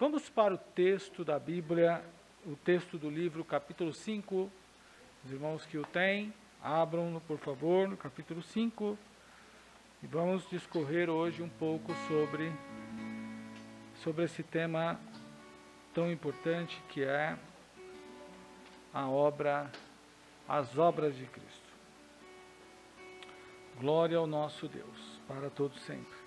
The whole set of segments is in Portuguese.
Vamos para o texto da Bíblia, o texto do livro, capítulo 5. Os irmãos que o têm, abram-no, por favor, no capítulo 5. E vamos discorrer hoje um pouco sobre esse tema tão importante que é as obras de Cristo. Glória ao nosso Deus, para todos sempre.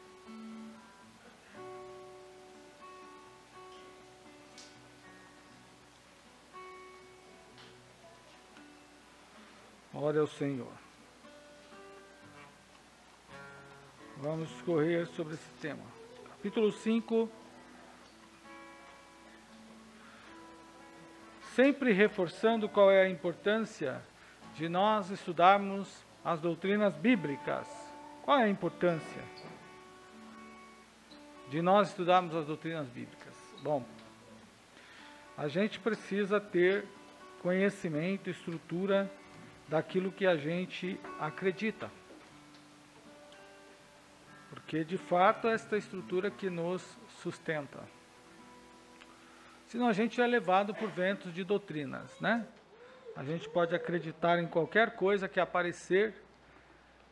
Glória ao Senhor. Vamos discorrer sobre esse tema. Capítulo 5. Sempre reforçando qual é a importância de nós estudarmos as doutrinas bíblicas. Qual é a importância de nós estudarmos as doutrinas bíblicas? Bom, a gente precisa ter conhecimento, estrutura daquilo que a gente acredita. Porque, de fato, é esta estrutura que nos sustenta. Senão a gente é levado por ventos de doutrinas, né? A gente pode acreditar em qualquer coisa que aparecer,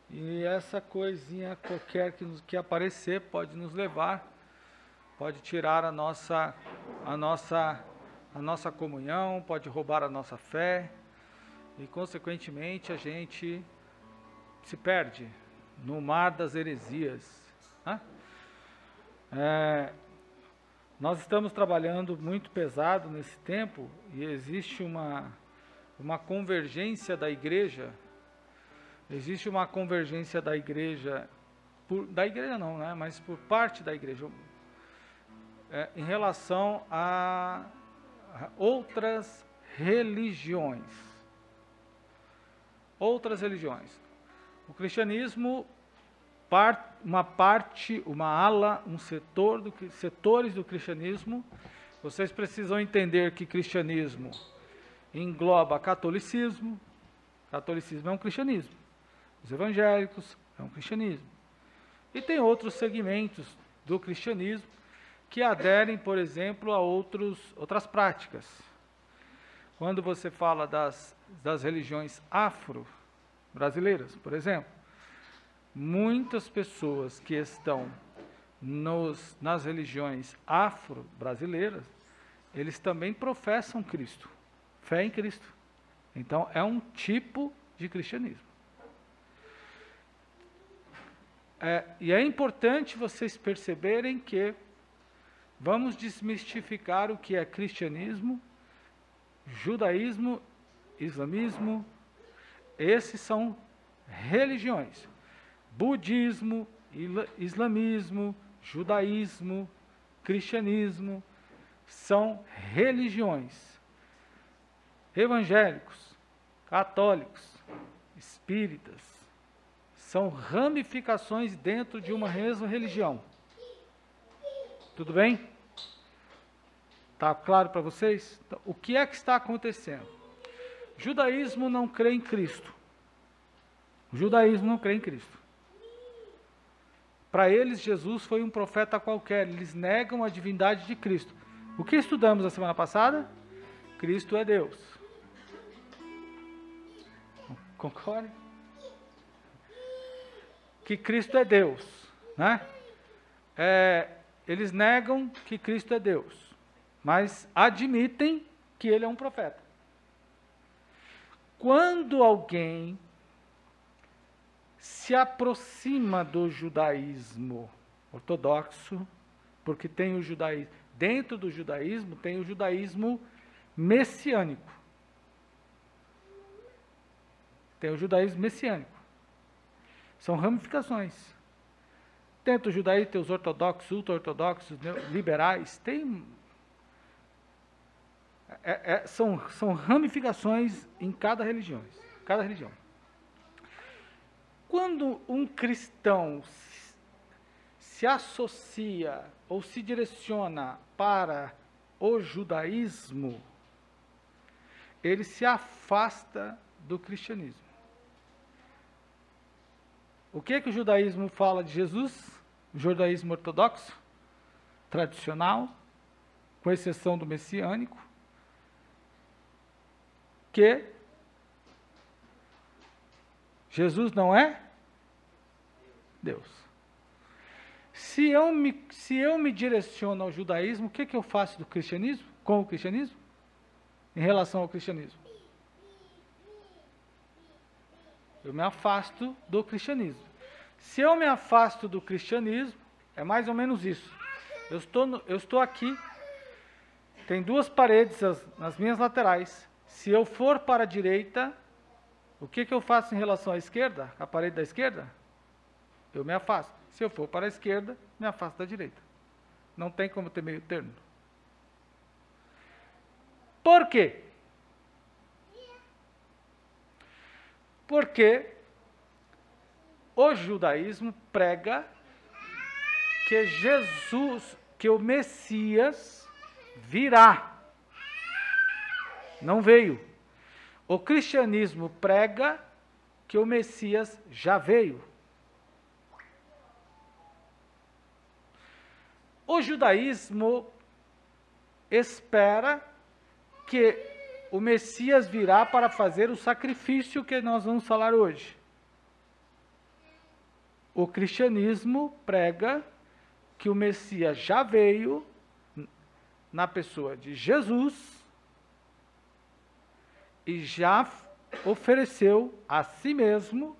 e essa coisinha qualquer que aparecer pode nos levar, pode tirar a nossa comunhão, pode roubar a nossa fé, e consequentemente a gente se perde no mar das heresias. Né? Nós estamos trabalhando muito pesado nesse tempo e existe uma convergência da igreja. Existe uma convergência da igreja, mas por parte da igreja, em relação a outras religiões. O cristianismo, setores do cristianismo, vocês precisam entender que cristianismo engloba catolicismo. Catolicismo é um cristianismo. Os evangélicos é um cristianismo. E tem outros segmentos do cristianismo que aderem, por exemplo, a outras práticas. Quando você fala das religiões afro-brasileiras, por exemplo, muitas pessoas que estão nas religiões afro-brasileiras, eles também professam Cristo, fé em Cristo. Então, é um tipo de cristianismo. E é importante vocês perceberem que vamos desmistificar o que é cristianismo, judaísmo, islamismo. Esses são religiões. Budismo, islamismo, judaísmo, cristianismo são religiões. Evangélicos, católicos, espíritas são ramificações dentro de uma mesma religião. Tudo bem? Está claro para vocês? Então, o que é que está acontecendo? O judaísmo não crê em Cristo. Para eles, Jesus foi um profeta qualquer. Eles negam a divindade de Cristo. O que estudamos na semana passada? Cristo é Deus. Concorda? Que Cristo é Deus, né? Eles negam que Cristo é Deus, mas admitem que ele é um profeta. Quando alguém se aproxima do judaísmo ortodoxo, porque tem o judaísmo, dentro do judaísmo tem o judaísmo messiânico. São ramificações. Dentro do judaísmo tem os ortodoxos, ultra-ortodoxos, liberais, são ramificações em cada religião. Quando um cristão se associa ou se direciona para o judaísmo, ele se afasta do cristianismo. O que o judaísmo fala de Jesus? O judaísmo ortodoxo, tradicional, com exceção do messiânico, que Jesus não é Deus. Se eu me direciono ao judaísmo, o que eu faço do cristianismo? Com o cristianismo? Em relação ao cristianismo? Eu me afasto do cristianismo. Se eu me afasto do cristianismo, é mais ou menos isso. Eu estou aqui, tem duas paredes nas minhas laterais. Se eu for para a direita, o que eu faço em relação à esquerda, a parede da esquerda? Eu me afasto. Se eu for para a esquerda, me afasto da direita. Não tem como ter meio termo. Por quê? Porque o judaísmo prega que Jesus, que o Messias virá. Não veio. O cristianismo prega que o Messias já veio. O judaísmo espera que o Messias virá para fazer o sacrifício que nós vamos falar hoje. O cristianismo prega que o Messias já veio na pessoa de Jesus e já ofereceu a si mesmo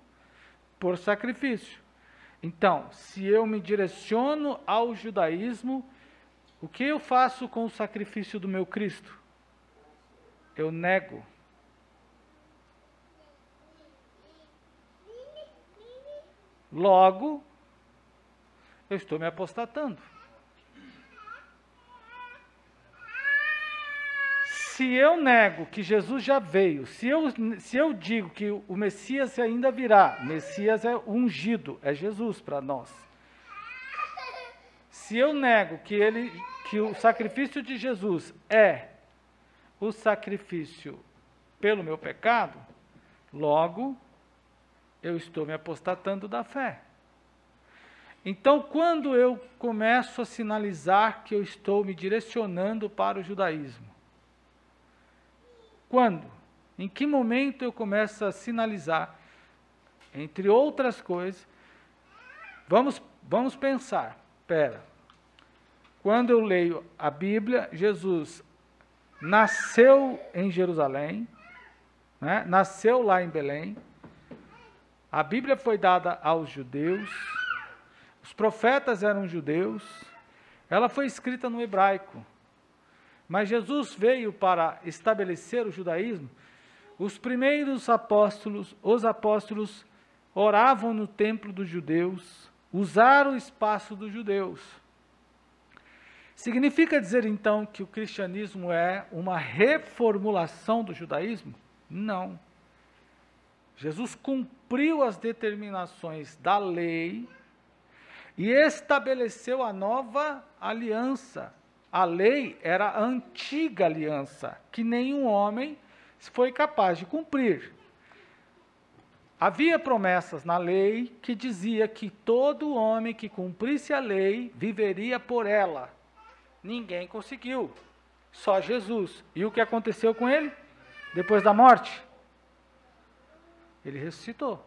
por sacrifício. Então, se eu me direciono ao judaísmo, o que eu faço com o sacrifício do meu Cristo? Eu nego. Logo, eu estou me apostatando. Se eu nego que Jesus já veio, se eu digo que o Messias ainda virá, Messias é ungido, é Jesus para nós. Se eu nego que o sacrifício de Jesus é o sacrifício pelo meu pecado, logo eu estou me apostatando da fé. Então, quando eu começo a sinalizar que eu estou me direcionando para o judaísmo? Quando? Em que momento eu começo a sinalizar? Entre outras coisas, vamos pensar. Quando eu leio a Bíblia, Jesus nasceu em Jerusalém, né? Nasceu lá em Belém. A Bíblia foi dada aos judeus. Os profetas eram judeus. Ela foi escrita no hebraico. Mas Jesus veio para estabelecer o judaísmo. Os primeiros apóstolos, os apóstolos, oravam no templo dos judeus, usaram o espaço dos judeus. Significa dizer então que o cristianismo é uma reformulação do judaísmo? Não. Jesus cumpriu as determinações da lei e estabeleceu a nova aliança. A lei era a antiga aliança, que nenhum homem foi capaz de cumprir. Havia promessas na lei que dizia que todo homem que cumprisse a lei viveria por ela. Ninguém conseguiu, só Jesus. E o que aconteceu com ele? Depois da morte? Ele ressuscitou.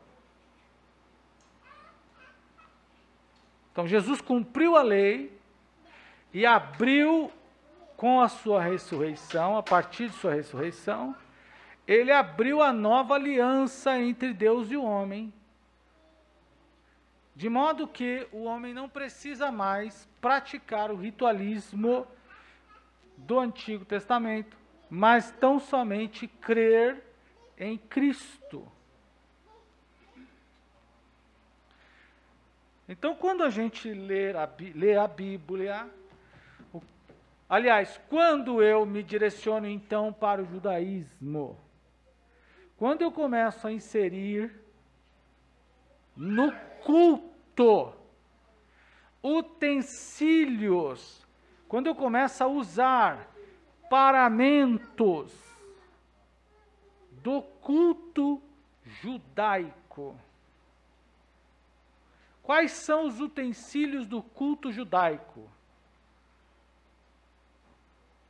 Então Jesus cumpriu a lei e abriu com a sua ressurreição, a partir de sua ressurreição, ele abriu a nova aliança entre Deus e o homem, de modo que o homem não precisa mais praticar o ritualismo do Antigo Testamento, mas tão somente crer em Cristo. Então, quando a gente lê a Bíblia, aliás, quando eu me direciono então para o judaísmo, quando eu começo a inserir no culto utensílios, quando eu começo a usar paramentos do culto judaico. Quais são os utensílios do culto judaico?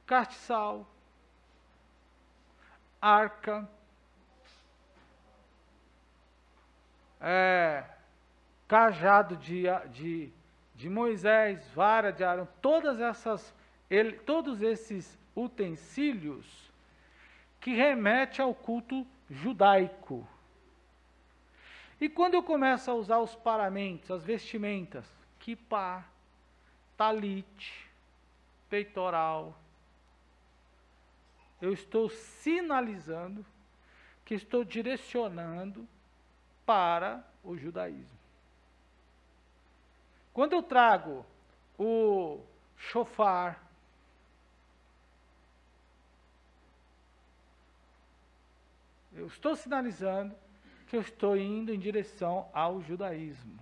castiçal, arca, cajado de Moisés, vara de Arão, todos esses utensílios que remetem ao culto judaico. E quando eu começo a usar os paramentos, as vestimentas, quipá, talite, peitoral, eu estou sinalizando que estou direcionando para o judaísmo. Quando eu trago o shofar, eu estou sinalizando que eu estou indo em direção ao judaísmo.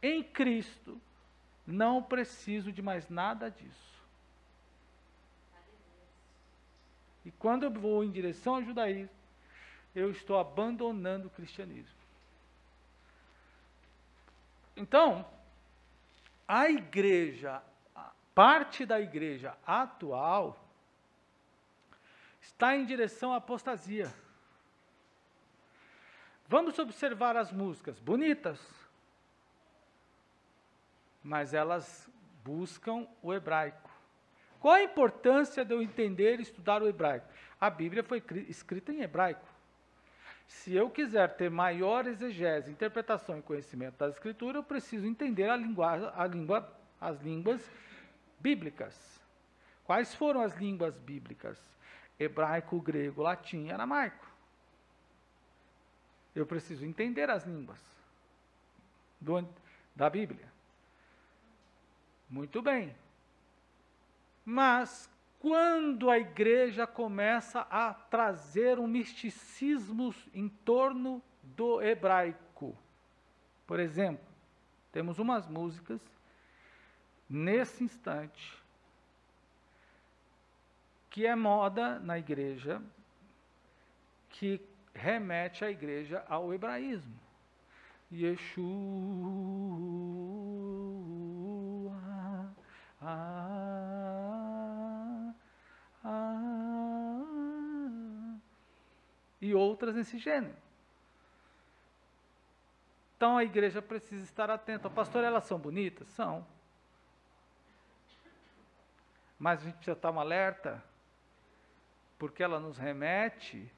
Em Cristo, não preciso de mais nada disso. E quando eu vou em direção ao judaísmo, eu estou abandonando o cristianismo. Então, a igreja, parte da igreja atual, está em direção à apostasia. Vamos observar as músicas, bonitas, mas elas buscam o hebraico. Qual a importância de eu entender e estudar o hebraico? A Bíblia foi escrita em hebraico. Se eu quiser ter maior exegese, interpretação e conhecimento da Escritura, eu preciso entender as línguas bíblicas. Quais foram as línguas bíblicas? Hebraico, grego, latim e aramaico. Eu preciso entender as línguas da Bíblia. Muito bem. Mas quando a igreja começa a trazer um misticismo em torno do hebraico, por exemplo, temos umas músicas nesse instante que é moda na igreja, que remete a igreja ao hebraísmo. Yeshua, e outras nesse gênero. Então a igreja precisa estar atenta. Pastor, elas são bonitas? São. Mas a gente precisa estar um alerta, porque ela nos remete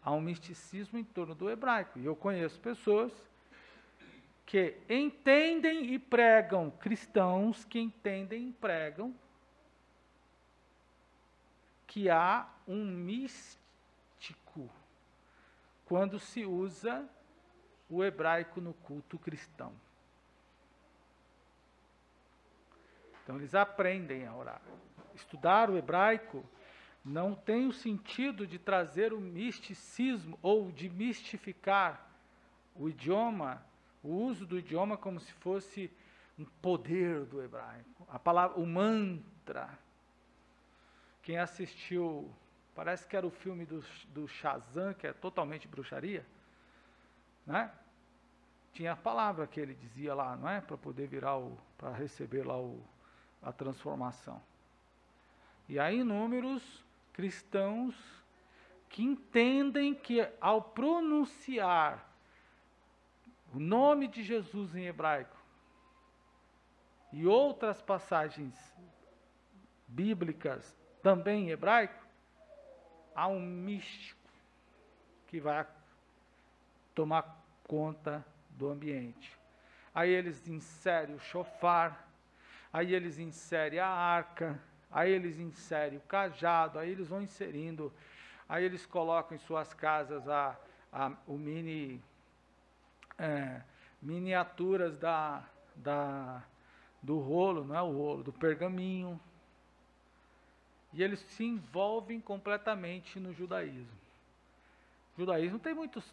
a um misticismo em torno do hebraico. E eu conheço pessoas que entendem e pregam, cristãos que entendem e pregam, que há um místico quando se usa o hebraico no culto cristão. Então eles aprendem a orar. Estudar o hebraico não tem o sentido de trazer o misticismo ou de mistificar o idioma, o uso do idioma como se fosse um poder do hebraico. A palavra, o mantra. Quem assistiu, parece que era o filme do Shazam, que é totalmente bruxaria, né? Tinha a palavra que ele dizia lá, não é? Para poder para receber lá a transformação. E há inúmeros cristãos que entendem que ao pronunciar o nome de Jesus em hebraico e outras passagens bíblicas também em hebraico, há um místico que vai tomar conta do ambiente. Aí eles inserem o shofar, aí eles inserem a arca, aí eles inserem o cajado, aí eles vão inserindo, aí eles colocam em suas casas miniaturas do rolo, não é o rolo, do pergaminho. E eles se envolvem completamente no judaísmo. O judaísmo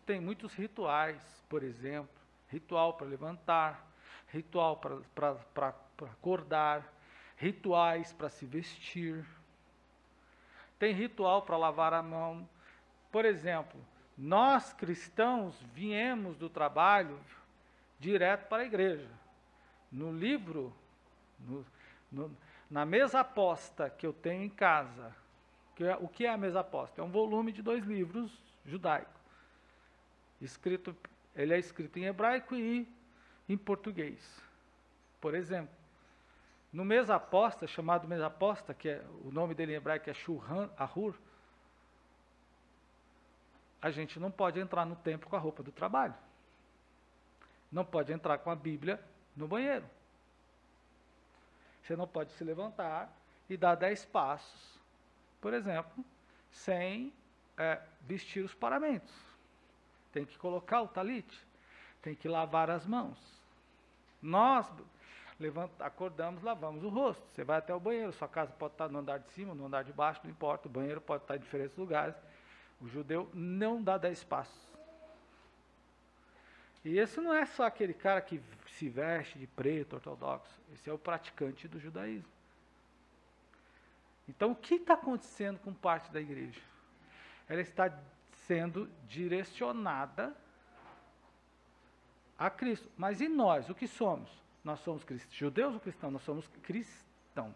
tem muitos rituais, por exemplo, ritual para levantar, ritual para acordar, rituais para se vestir, tem ritual para lavar a mão. Por exemplo, nós cristãos viemos do trabalho direto para a igreja. No livro, Na mesa aposta que eu tenho em casa, o que é a mesa aposta? É um volume de 2 livros judaicos. Ele é escrito em hebraico e em português. Por exemplo, no mesa aposta, chamado mesa aposta, que o nome dele em hebraico é Shulchan Aruch, a gente não pode entrar no templo com a roupa do trabalho. Não pode entrar com a Bíblia no banheiro. Você não pode se levantar e dar 10 passos, por exemplo, sem vestir os paramentos. Tem que colocar o talite, tem que lavar as mãos. Nós acordamos, lavamos o rosto. Você vai até o banheiro, sua casa pode estar no andar de cima, no andar de baixo, não importa, o banheiro pode estar em diferentes lugares. O judeu não dá 10 passos. E esse não é só aquele cara que se veste de preto, ortodoxo. Esse é o praticante do judaísmo. Então, o que está acontecendo com parte da igreja? Ela está sendo direcionada a Cristo. Mas e nós? O que somos? Nós somos judeus ou cristãos? Nós somos cristãos.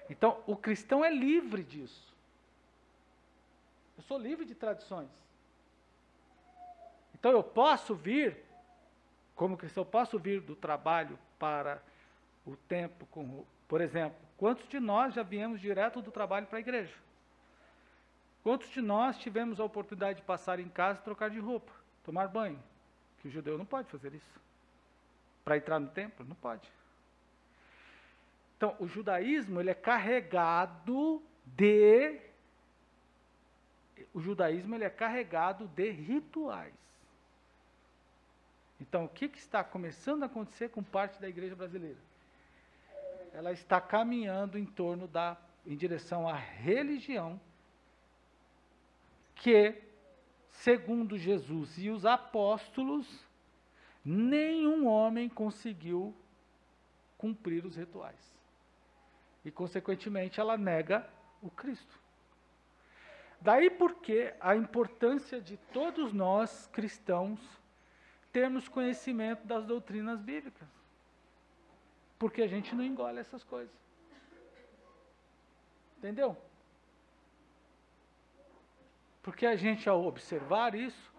Então, o cristão é livre disso. Eu sou livre de tradições. Então, eu posso vir, como cristão, eu posso vir do trabalho para o tempo, por exemplo, quantos de nós já viemos direto do trabalho para a igreja? Quantos de nós tivemos a oportunidade de passar em casa e trocar de roupa, tomar banho? Que o judeu não pode fazer isso. Para entrar no templo, não pode. Então, o judaísmo, ele é carregado de rituais. Então, o que está começando a acontecer com parte da igreja brasileira? Ela está caminhando em direção à religião que, segundo Jesus e os apóstolos, nenhum homem conseguiu cumprir os rituais. E, consequentemente, ela nega o Cristo. Daí porque a importância de todos nós, cristãos, termos conhecimento das doutrinas bíblicas. Porque a gente não engole essas coisas. Entendeu? Porque a gente, ao observar isso,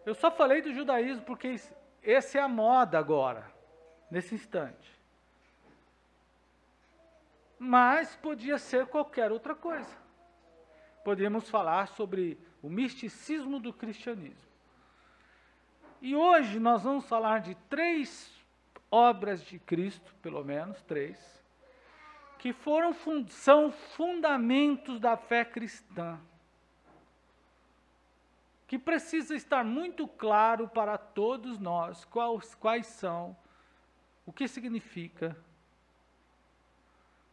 eu só falei do judaísmo porque essa é a moda agora, nesse instante. Mas podia ser qualquer outra coisa. Podemos falar sobre o misticismo do cristianismo. E hoje nós vamos falar de 3 obras de Cristo, pelo menos 3, que são fundamentos da fé cristã, que precisa estar muito claro para todos nós quais são, o que significa,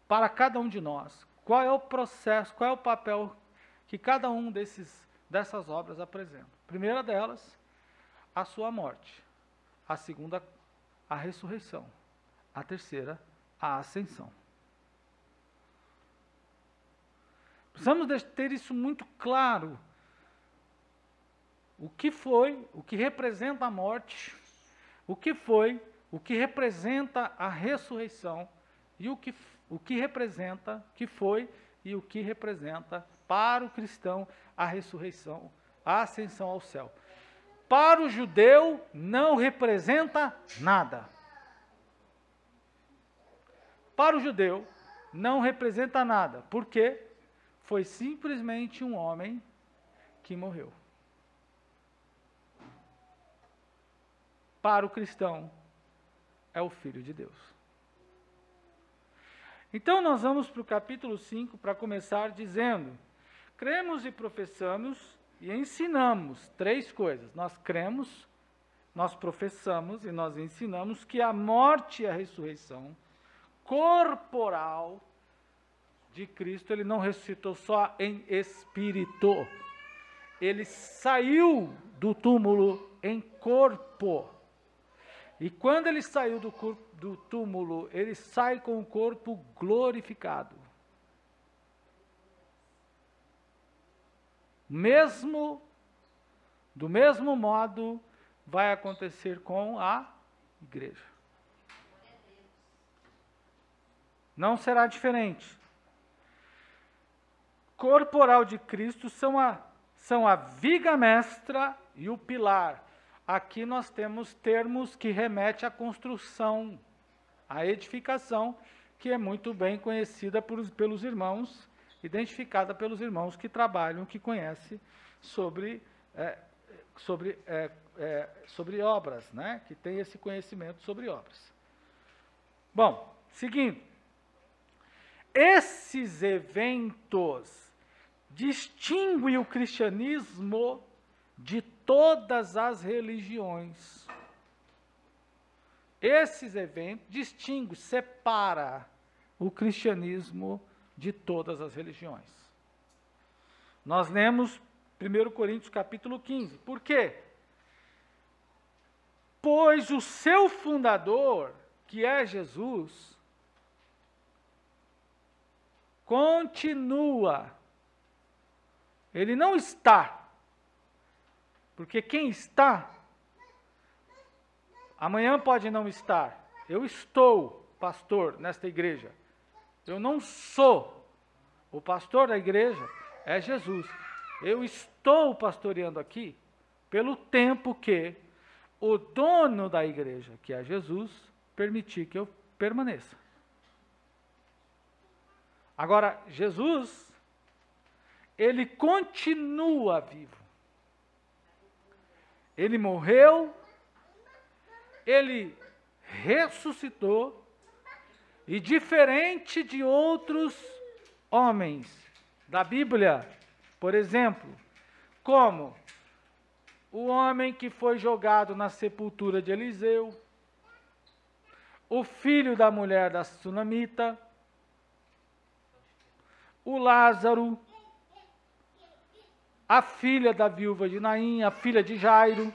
para cada um de nós, qual é o processo, qual é o papel que cada um dessas obras apresenta. A primeira delas, a sua morte. A segunda, a ressurreição. A terceira, a ascensão. Precisamos ter isso muito claro. O que representa a morte, o que representa a ressurreição e o que representa, que foi e o que representa para o cristão a ressurreição, a ascensão ao céu. Para o judeu não representa nada. Para o judeu não representa nada, porque foi simplesmente um homem que morreu. Para o cristão é o Filho de Deus. Então nós vamos para o capítulo 5 para começar dizendo: cremos e professamos e ensinamos 3 coisas. Nós cremos, nós professamos e nós ensinamos que a morte e a ressurreição corporal de Cristo, ele não ressuscitou só em espírito. Ele saiu do túmulo em corpo. E quando ele saiu do túmulo, ele sai com o corpo glorificado. Do mesmo modo, vai acontecer com a igreja. Não será diferente. Corporal de Cristo são a viga mestra e o pilar. Aqui nós temos termos que remetem à construção, à edificação, que é muito bem conhecida pelos irmãos, identificada pelos irmãos que trabalham, que conhecem sobre obras, né? Que tem esse conhecimento sobre obras. Bom, seguindo. Esses eventos distinguem o cristianismo de todas as religiões. Esses eventos distinguem, separa o cristianismo de todas as religiões. Nós lemos 1 Coríntios capítulo 15. Por quê? Pois o seu fundador, que é Jesus, continua. Ele não está. Porque quem está, amanhã pode não estar. Eu estou pastor nesta igreja. Eu não sou. O pastor da igreja é Jesus. Eu estou pastoreando aqui pelo tempo que o dono da igreja, que é Jesus, permitir que eu permaneça. Agora, Jesus, ele continua vivo. Ele morreu, ele ressuscitou, e diferente de outros homens da Bíblia, por exemplo, como o homem que foi jogado na sepultura de Eliseu, o filho da mulher da sunamita, o Lázaro, a filha da viúva de Naim, a filha de Jairo,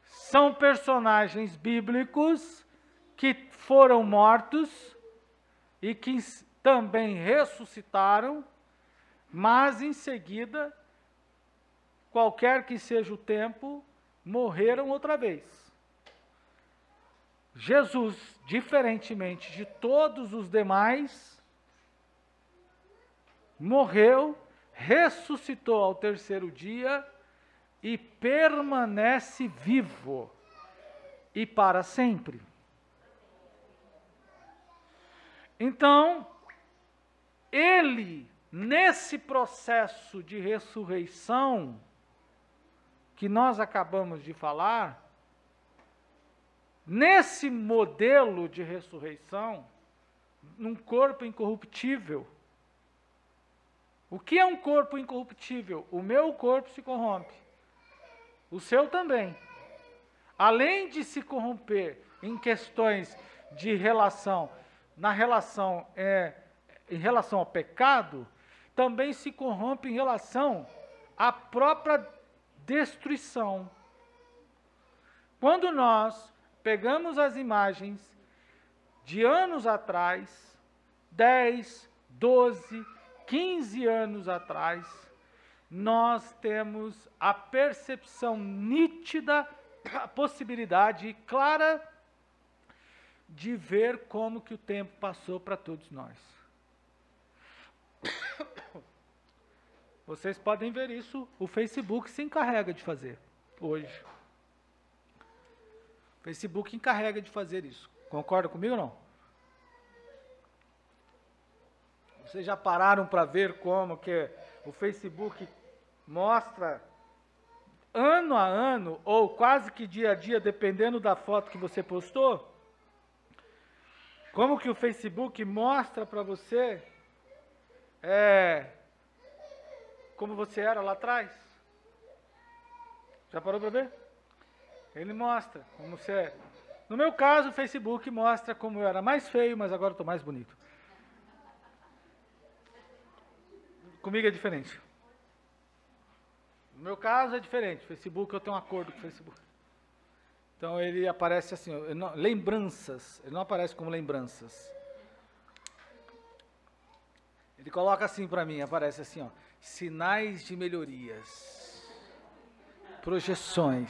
são personagens bíblicos que foram mortos e que também ressuscitaram, mas em seguida, qualquer que seja o tempo, morreram outra vez. Jesus, diferentemente de todos os demais, morreu, ressuscitou ao terceiro dia e permanece vivo e para sempre. Então, ele, nesse processo de ressurreição que nós acabamos de falar, nesse modelo de ressurreição, num corpo incorruptível. O que é um corpo incorruptível? O meu corpo se corrompe. O seu também. Além de se corromper em questões de relação, em relação ao pecado, também se corrompe em relação à própria destruição. Quando nós pegamos as imagens de anos atrás, 10, 12, 15 anos atrás, nós temos a percepção nítida, a possibilidade clara de ver como que o tempo passou para todos nós. Vocês podem ver isso, o Facebook se encarrega de fazer hoje. O Facebook encarrega de fazer isso. Concorda comigo ou não? Vocês já pararam para ver como que o Facebook mostra ano a ano, ou quase que dia a dia, dependendo da foto que você postou? Como que o Facebook mostra para você como você era lá atrás? Já parou para ver? Ele mostra como você é. No meu caso, o Facebook mostra como eu era mais feio, mas agora estou mais bonito. Comigo é diferente. No meu caso é diferente. O Facebook, eu tenho um acordo com o Facebook. Então ele aparece assim, lembranças. Ele não aparece como lembranças. Ele coloca assim para mim, aparece assim, ó, sinais de melhorias. projeções.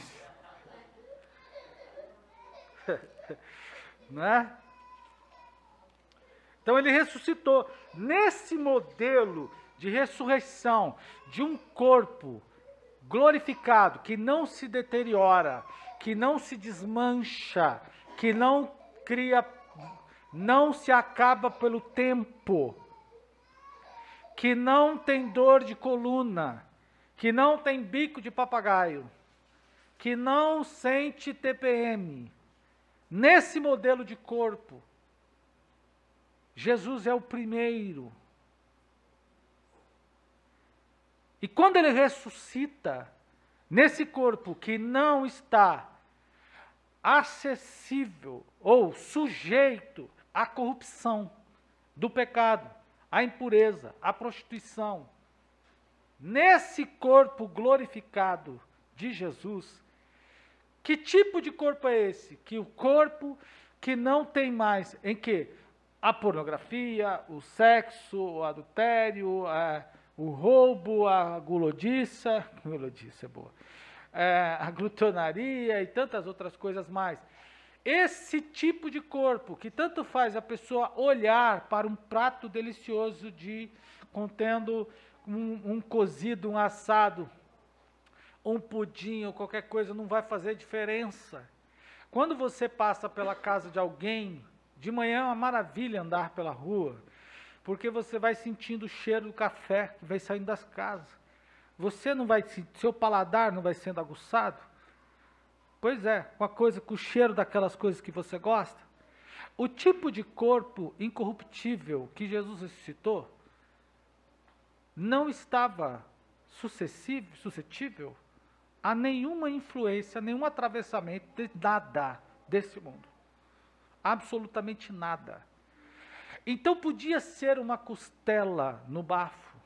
Não é? Então ele ressuscitou. Nesse modelo de ressurreição de um corpo glorificado, que não se deteriora, que não se desmancha, que não cria, não se acaba pelo tempo, que não tem dor de coluna, que não tem bico de papagaio, que não sente TPM. Nesse modelo de corpo, Jesus é o primeiro. E quando ele ressuscita, nesse corpo que não está acessível ou sujeito à corrupção do pecado, à impureza, à prostituição, nesse corpo glorificado de Jesus, que tipo de corpo é esse? Que o corpo que não tem mais em que a pornografia, o sexo, o adultério, o roubo, a gulodiça é boa, a glutonaria e tantas outras coisas mais. Esse tipo de corpo que tanto faz a pessoa olhar para um prato delicioso contendo um cozido, um assado, um pudim ou qualquer coisa, não vai fazer diferença. Quando você passa pela casa de alguém, de manhã é uma maravilha andar pela rua, porque você vai sentindo o cheiro do café que vai saindo das casas. Você não vai, seu paladar não vai sendo aguçado? Pois é, com o cheiro daquelas coisas que você gosta. O tipo de corpo incorruptível que Jesus ressuscitou não estava suscetível a nenhuma influência, nenhum atravessamento de nada desse mundo. Absolutamente nada. Então podia ser uma costela no bafo,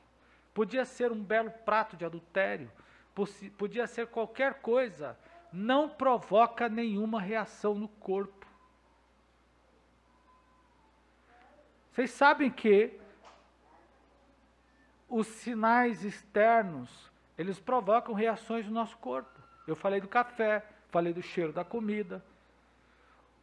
podia ser um belo prato de adultério, podia ser qualquer coisa, não provoca nenhuma reação no corpo. Vocês sabem que os sinais externos, eles provocam reações no nosso corpo. Eu falei do café, falei do cheiro da comida.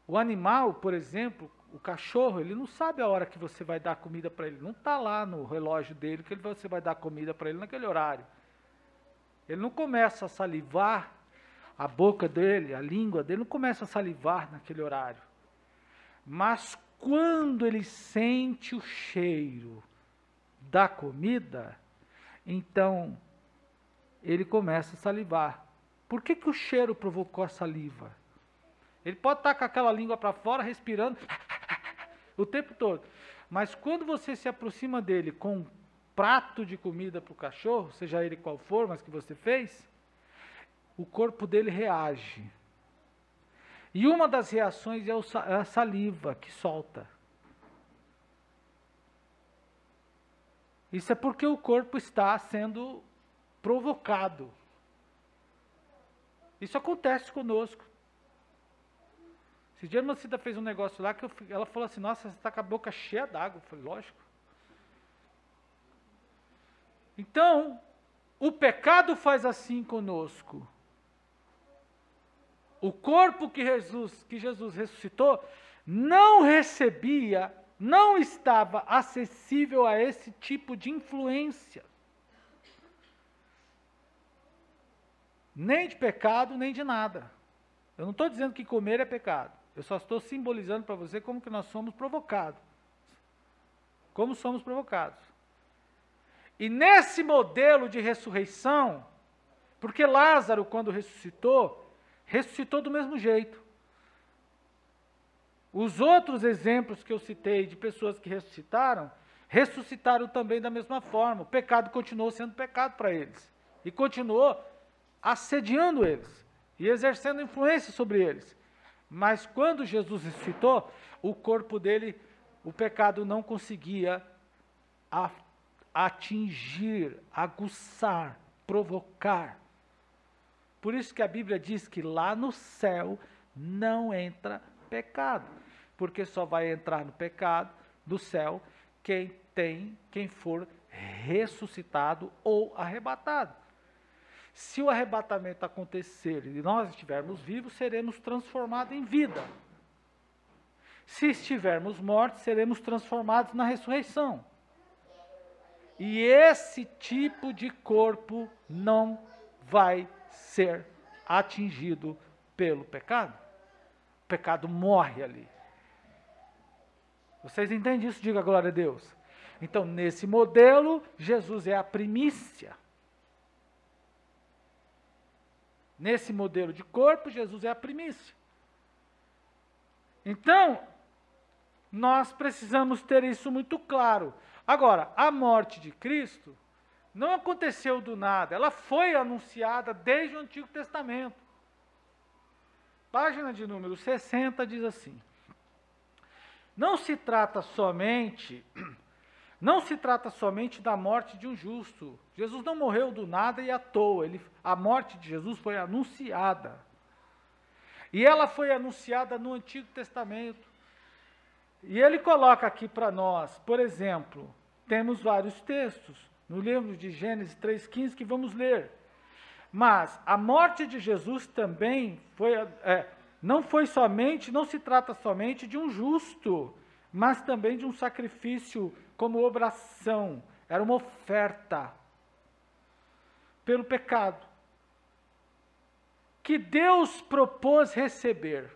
O animal, por exemplo, o cachorro, ele não sabe a hora que você vai dar comida para ele. Não está lá no relógio dele que você vai dar comida para ele naquele horário. Ele não começa a salivar, a boca dele, a língua dele não começa a salivar naquele horário. Mas quando ele sente o cheiro da comida, então ele começa a salivar. Por que o cheiro provocou a saliva? Ele pode estar com aquela língua para fora, respirando o tempo todo. Mas quando você se aproxima dele com um prato de comida para o cachorro, seja ele qual for, mas que você fez, o corpo dele reage. E uma das reações é a saliva que solta. Isso é porque o corpo está sendo provocado. Isso acontece conosco. Esse dia a irmã Cida fez um negócio lá que ela falou assim, nossa, você está com a boca cheia d'água. Eu falei, lógico. Então, o pecado faz assim conosco. O corpo que Jesus ressuscitou não recebia, não estava acessível a esse tipo de influência. Nem de pecado, nem de nada. Eu não estou dizendo que comer é pecado. Eu só estou simbolizando para você como que nós somos provocados. Como somos provocados. E nesse modelo de ressurreição, porque Lázaro, quando ressuscitou do mesmo jeito. Os outros exemplos que eu citei de pessoas que ressuscitaram também da mesma forma. O pecado continuou sendo pecado para eles. E continuou assediando eles. E exercendo influência sobre eles. Mas quando Jesus ressuscitou, o corpo dele, o pecado não conseguia atingir, aguçar, provocar. Por isso que a Bíblia diz que lá no céu não entra pecado. Porque só vai entrar no pecado do céu quem for ressuscitado ou arrebatado. Se o arrebatamento acontecer e nós estivermos vivos, seremos transformados em vida. Se estivermos mortos, seremos transformados na ressurreição. E esse tipo de corpo não vai ser atingido pelo pecado. O pecado morre ali. Vocês entendem isso? Diga glória a Deus. Então, nesse modelo, Jesus é a primícia. Nesse modelo de corpo, Jesus é a primícia. Então, nós precisamos ter isso muito claro. Agora, a morte de Cristo não aconteceu do nada, ela foi anunciada desde o Antigo Testamento. Página de número 60 diz assim: não se trata somente da morte de um justo. Jesus não morreu do nada e à toa. A morte de Jesus foi anunciada. E ela foi anunciada no Antigo Testamento. E ele coloca aqui para nós, por exemplo, temos vários textos no livro de Gênesis 3,15 que vamos ler. Mas a morte de Jesus também não se trata somente de um justo, mas também de um sacrifício como obração. Era uma oferta pelo pecado, que Deus propôs receber.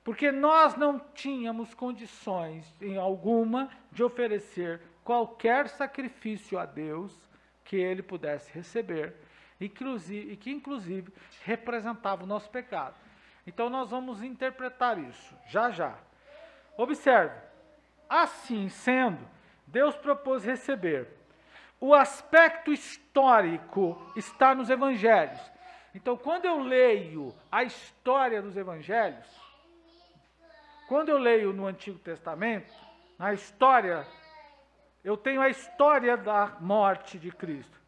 Porque nós não tínhamos condições em alguma de oferecer qualquer sacrifício a Deus que Ele pudesse receber, e que inclusive representava o nosso pecado. Então nós vamos interpretar isso, já já. Observe, assim sendo, Deus propôs receber. O aspecto histórico está nos evangelhos. Então, quando eu leio a história dos evangelhos, quando eu leio no Antigo Testamento, na história, eu tenho a história da morte de Cristo.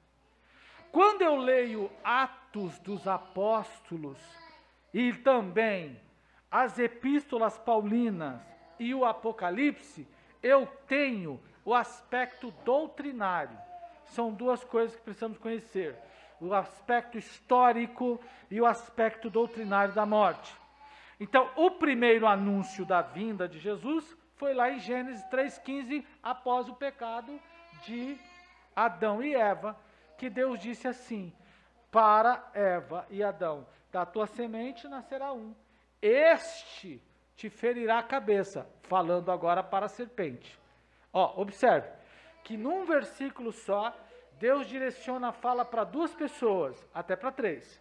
Quando eu leio Atos dos Apóstolos e também as epístolas paulinas e o Apocalipse, eu tenho o aspecto doutrinário. São duas coisas que precisamos conhecer: o aspecto histórico e o aspecto doutrinário da morte. Então, o primeiro anúncio da vinda de Jesus foi lá em Gênesis 3,15, após o pecado de Adão e Eva, que Deus disse assim, para Eva e Adão: da tua semente nascerá um, este te ferirá a cabeça, falando agora para a serpente. Observe que num versículo só, Deus direciona a fala para duas pessoas, até para três.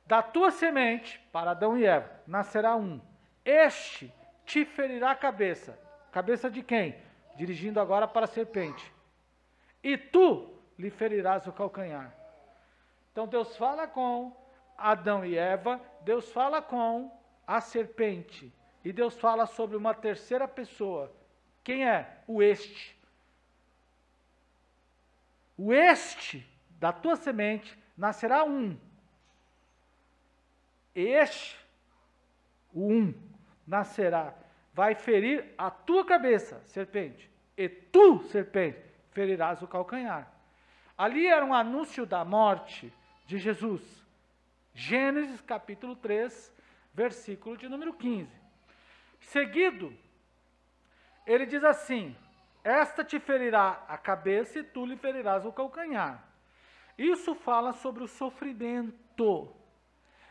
Da tua semente, para Adão e Eva, nascerá um. Este te ferirá a cabeça. Cabeça de quem? Dirigindo agora para a serpente. E tu lhe ferirás o calcanhar. Então Deus fala com Adão e Eva, Deus fala com a serpente. E Deus fala sobre uma terceira pessoa. Quem é? O este. O este da tua semente nascerá um. Este, o um, nascerá, vai ferir a tua cabeça, serpente, e tu, serpente, ferirás o calcanhar. Ali era um anúncio da morte de Jesus. Gênesis capítulo 3, versículo de número 15. Seguido, ele diz assim: esta te ferirá a cabeça e tu lhe ferirás o calcanhar. Isso fala sobre o sofrimento.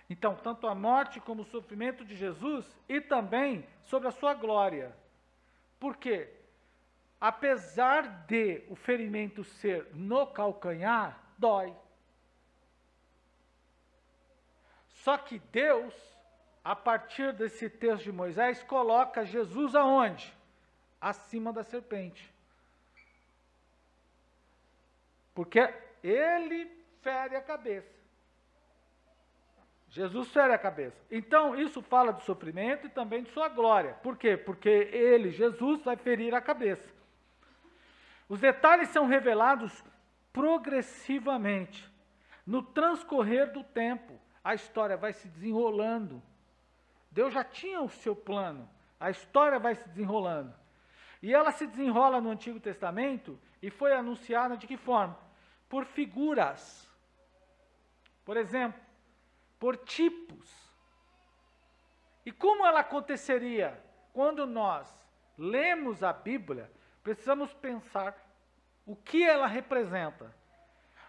Então, tanto a morte como o sofrimento de Jesus e também sobre a sua glória. Por quê? Apesar de o ferimento ser no calcanhar, dói. Só que Deus, a partir desse texto de Moisés, coloca Jesus aonde? Acima da serpente. Porque ele fere a cabeça. Jesus fere a cabeça. Então, isso fala do sofrimento e também de sua glória. Por quê? Porque ele, Jesus, vai ferir a cabeça. Os detalhes são revelados progressivamente. No transcorrer do tempo, a história vai se desenrolando. Deus já tinha o seu plano. A história vai se desenrolando. E ela se desenrola no Antigo Testamento e foi anunciada de que forma? Por figuras. por exemplo, por tipos. E como ela aconteceria? Quando nós lemos a Bíblia, precisamos pensar o que ela representa.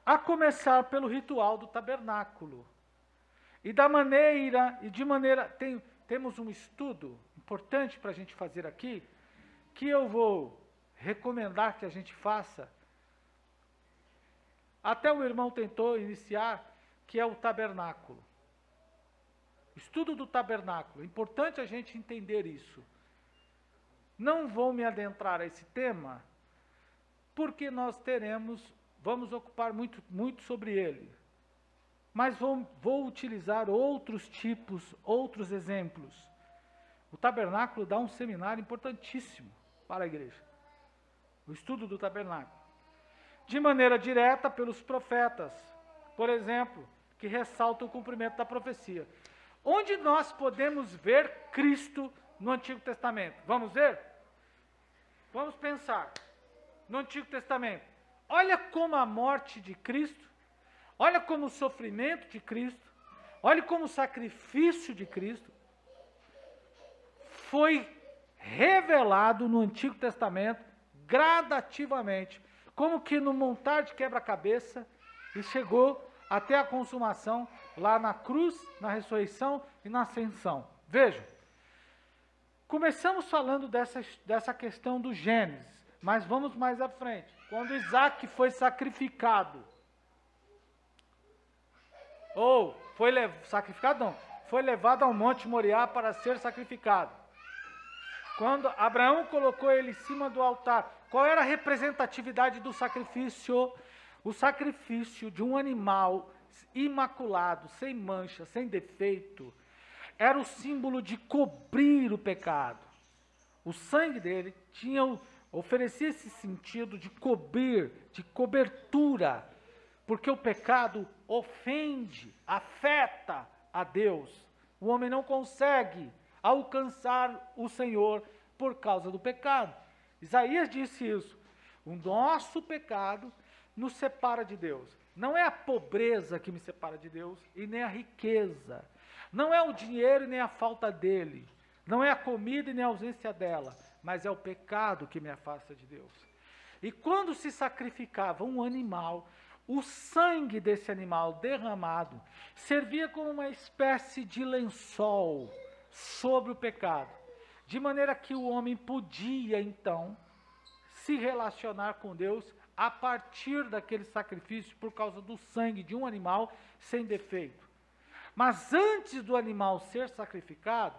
A começar pelo ritual do tabernáculo. E temos um estudo importante para a gente fazer aqui, que eu vou recomendar que a gente faça. Até o irmão tentou iniciar, que é o tabernáculo. Estudo do tabernáculo. É importante a gente entender isso. Não vou me adentrar a esse tema, porque vamos ocupar muito sobre ele. Mas vou utilizar outros tipos, outros exemplos. O tabernáculo dá um seminário importantíssimo para a igreja. O estudo do tabernáculo. De maneira direta pelos profetas, por exemplo, que ressaltam o cumprimento da profecia. Onde nós podemos ver Cristo no Antigo Testamento? Vamos ver? Vamos pensar. No Antigo Testamento. Olha como a morte de Cristo, olha como o sofrimento de Cristo, olha como o sacrifício de Cristo foi revelado no Antigo Testamento gradativamente, como que no montar de quebra-cabeça, e chegou até a consumação lá na cruz, na ressurreição e na ascensão. Vejam, começamos falando dessa questão do Gênesis, mas vamos mais à frente. Quando Isaac foi sacrificado, foi levado ao Monte Moriá para ser sacrificado. Quando Abraão colocou ele em cima do altar, qual era a representatividade do sacrifício? O sacrifício de um animal imaculado, sem mancha, sem defeito, era o símbolo de cobrir o pecado. O sangue dele oferecia esse sentido de cobrir, de cobertura, porque o pecado ofende, afeta a Deus. O homem não consegue alcançar o Senhor por causa do pecado. Isaías disse isso. O nosso pecado nos separa de Deus. Não é a pobreza que me separa de Deus e nem a riqueza. Não é o dinheiro e nem a falta dele. Não é a comida e nem a ausência dela. Mas é o pecado que me afasta de Deus. E quando se sacrificava um animal, o sangue desse animal derramado servia como uma espécie de lençol sobre o pecado. De maneira que o homem podia, então, se relacionar com Deus a partir daquele sacrifício por causa do sangue de um animal sem defeito. Mas antes do animal ser sacrificado,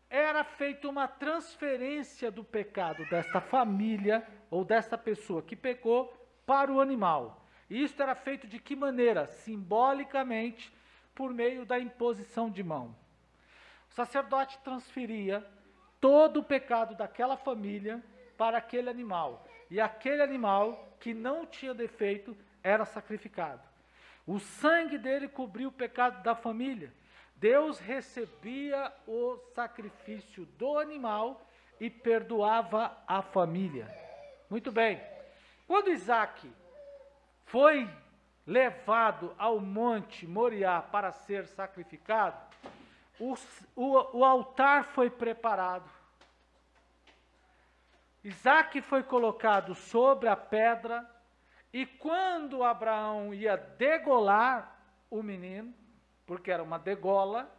era feita uma transferência do pecado desta família ou desta pessoa que pecou para o animal. E isso era feito de que maneira? Simbolicamente, por meio da imposição de mão. O sacerdote transferia todo o pecado daquela família para aquele animal. E aquele animal que não tinha defeito era sacrificado. O sangue dele cobriu o pecado da família. Deus recebia o sacrifício do animal e perdoava a família. Muito bem. Quando Isaac foi levado ao Monte Moriá para ser sacrificado, o altar foi preparado. Isaac foi colocado sobre a pedra, e quando Abraão ia degolar o menino, porque era uma degola,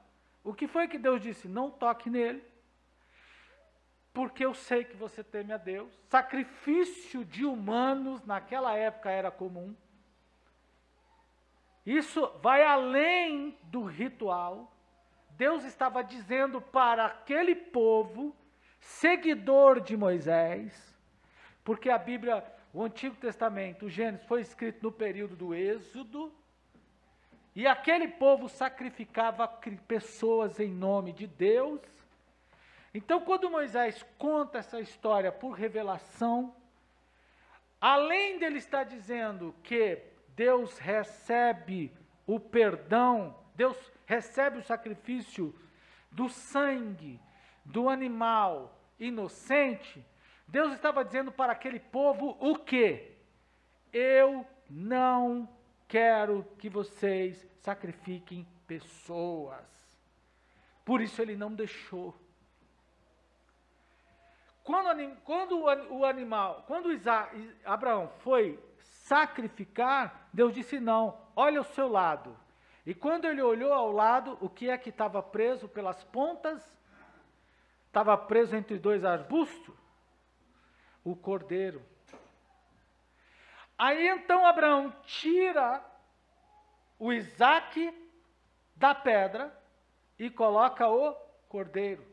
o que foi que Deus disse? Não toque nele, porque eu sei que você teme a Deus. Sacrifício de humanos naquela época era comum. Isso vai além do ritual. Deus estava dizendo para aquele povo, seguidor de Moisés, porque a Bíblia, o Antigo Testamento, o Gênesis, foi escrito no período do Êxodo, e aquele povo sacrificava pessoas em nome de Deus. Então, quando Moisés conta essa história por revelação, além dele estar dizendo que Deus recebe o perdão, Deus recebe o sacrifício do sangue do animal inocente, Deus estava dizendo para aquele povo o quê? Eu não quero que vocês sacrifiquem pessoas. Por isso ele não deixou. Quando Abraão foi sacrificar, Deus disse não, olha ao seu lado. E quando ele olhou ao lado, o que é que estava preso pelas pontas? Estava preso entre dois arbustos? O cordeiro. Aí então Abraão tira o Isaque da pedra e coloca o cordeiro.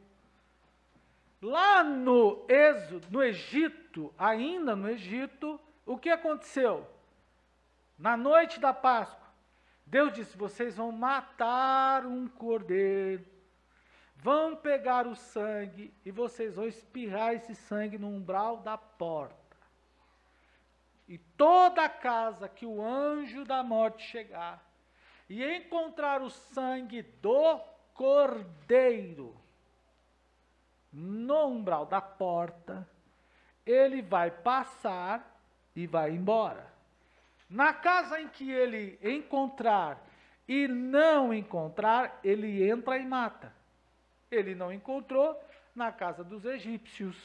Lá no Egito, ainda no Egito, o que aconteceu? Na noite da Páscoa, Deus disse, vocês vão matar um cordeiro, vão pegar o sangue e vocês vão espirrar esse sangue no umbral da porta. E toda casa que o anjo da morte chegar e encontrar o sangue do cordeiro no umbral da porta, ele vai passar e vai embora. Na casa em que ele encontrar e não encontrar, ele entra e mata. Ele não encontrou na casa dos egípcios,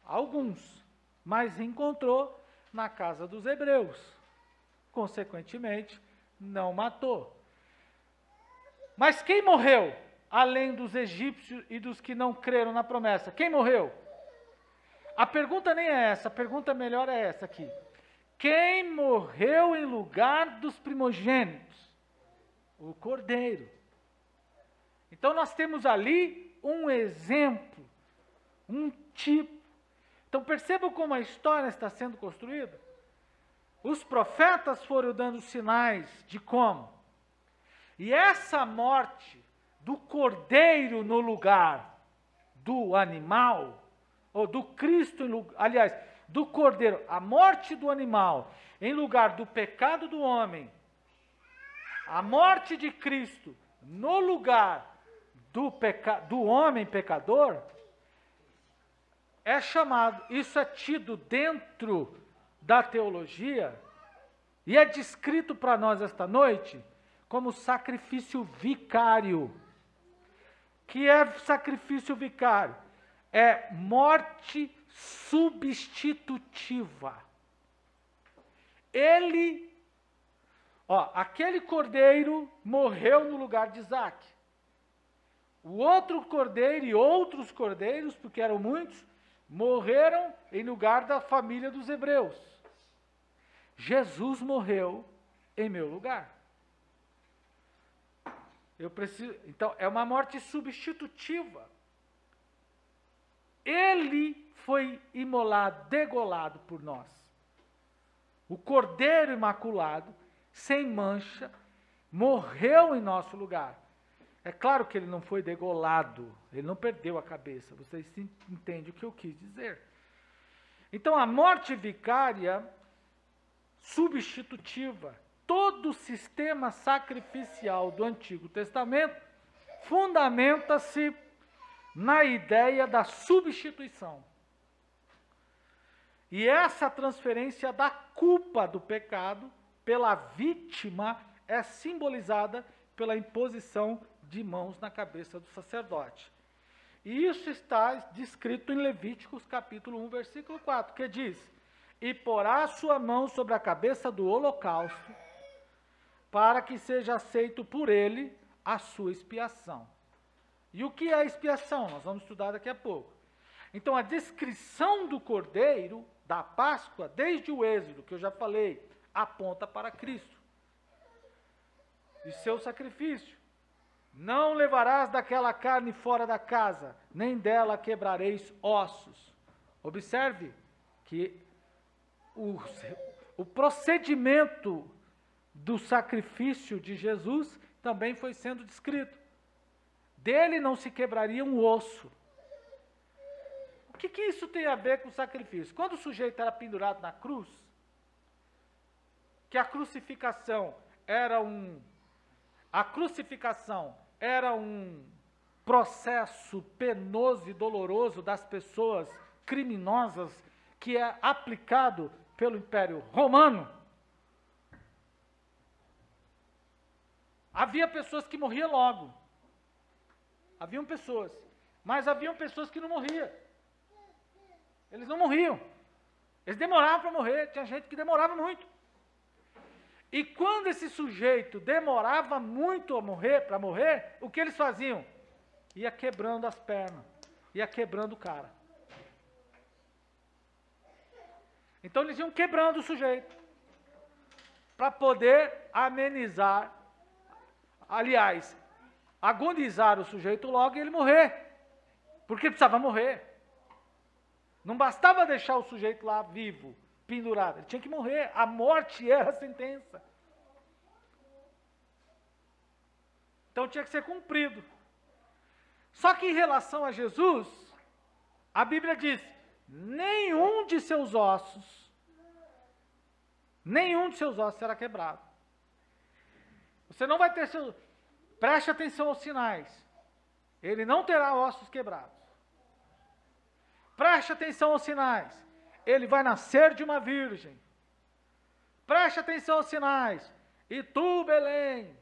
alguns, mas encontrou na casa dos hebreus. Consequentemente, não matou. Mas quem morreu? Além dos egípcios e dos que não creram na promessa. Quem morreu? A pergunta nem é essa, a pergunta melhor é essa aqui. Quem morreu em lugar dos primogênitos? O cordeiro. Então nós temos ali um exemplo, um tipo. Então percebam como a história está sendo construída. Os profetas foram dando sinais de como. E essa morte do cordeiro no lugar do animal, ou do Cristo, aliás, do cordeiro, a morte do animal em lugar do pecado do homem, a morte de Cristo no lugar do homem pecador, é chamado, isso é tido dentro da teologia, e é descrito para nós esta noite como sacrifício vicário. Que é sacrifício vicário? É morte substitutiva. Aquele cordeiro morreu no lugar de Isaque. O outro cordeiro e outros cordeiros, porque eram muitos, morreram em lugar da família dos hebreus. Jesus morreu em meu lugar. Então, é uma morte substitutiva. Ele foi imolado, degolado por nós. O Cordeiro Imaculado, sem mancha, morreu em nosso lugar. É claro que ele não foi degolado, ele não perdeu a cabeça. Vocês entendem o que eu quis dizer. Então, a morte vicária, substitutiva, todo o sistema sacrificial do Antigo Testamento fundamenta-se na ideia da substituição. E essa transferência da culpa do pecado pela vítima é simbolizada pela imposição de mãos na cabeça do sacerdote. E isso está descrito em Levíticos capítulo 1, versículo 4, que diz: e porá a sua mão sobre a cabeça do holocausto, para que seja aceito por ele a sua expiação. E o que é a expiação? Nós vamos estudar daqui a pouco. Então, a descrição do cordeiro da Páscoa, desde o Êxodo, que eu já falei, aponta para Cristo e seu sacrifício. Não levarás daquela carne fora da casa, nem dela quebrareis ossos. Observe que o procedimento do sacrifício de Jesus também foi sendo descrito. Dele não se quebraria um osso. O que isso tem a ver com o sacrifício? Quando o sujeito era pendurado na cruz, que a crucificação era um processo penoso e doloroso das pessoas criminosas que é aplicado pelo Império Romano. Havia pessoas que morriam logo. Haviam pessoas. Mas haviam pessoas que não morriam. Eles não morriam. Eles demoravam para morrer. Tinha gente que demorava muito. E quando esse sujeito demorava muito para morrer, o que eles faziam? Ia quebrando as pernas. Ia quebrando o cara. Então eles iam quebrando o sujeito. Para poder amenizar, aliás, agonizar o sujeito logo e ele morrer. Porque precisava morrer. Não bastava deixar o sujeito lá vivo, pendurado. Ele tinha que morrer. A morte era a sentença. Então tinha que ser cumprido. Só que em relação a Jesus, a Bíblia diz, nenhum de seus ossos será quebrado. Você não vai ter seu... Preste atenção aos sinais. Ele não terá ossos quebrados. Preste atenção aos sinais. Ele vai nascer de uma virgem. Preste atenção aos sinais. E tu, Belém,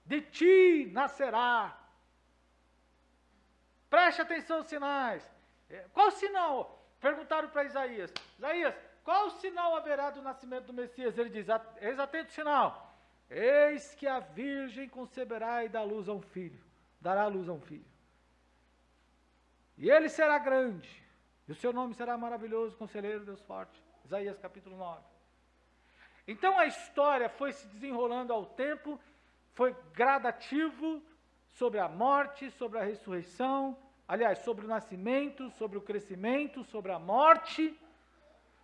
de ti nascerá. Preste atenção aos sinais. Qual sinal? Perguntaram para Isaías. Isaías, qual sinal haverá do nascimento do Messias? Ele diz, eis atento o sinal. Eis que a virgem conceberá e dará luz a um filho. E ele será grande. E o seu nome será maravilhoso, conselheiro, Deus forte. Isaías capítulo 9. Então a história foi se desenrolando ao tempo, foi gradativo sobre a morte, sobre a ressurreição, aliás, sobre o nascimento, sobre o crescimento, sobre a morte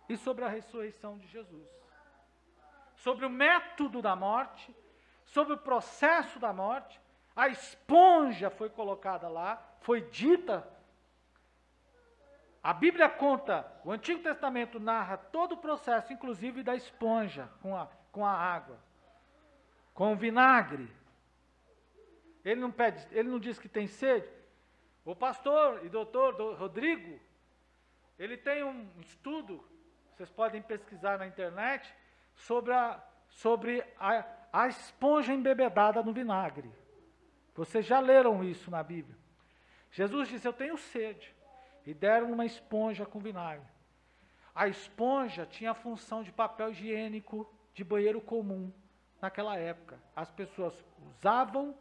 e sobre a ressurreição de Jesus. Sobre o método da morte, sobre o processo da morte, a esponja foi colocada lá, foi dita. A Bíblia conta, o Antigo Testamento narra todo o processo, inclusive da esponja, com a água, com o vinagre. Ele não diz que tem sede. O pastor e doutor Rodrigo, ele tem um estudo, vocês podem pesquisar na internet, sobre a esponja embebedada no vinagre. Vocês já leram isso na Bíblia. Jesus disse, eu tenho sede. E deram uma esponja com vinagre. A esponja tinha a função de papel higiênico de banheiro comum naquela época. As pessoas usavam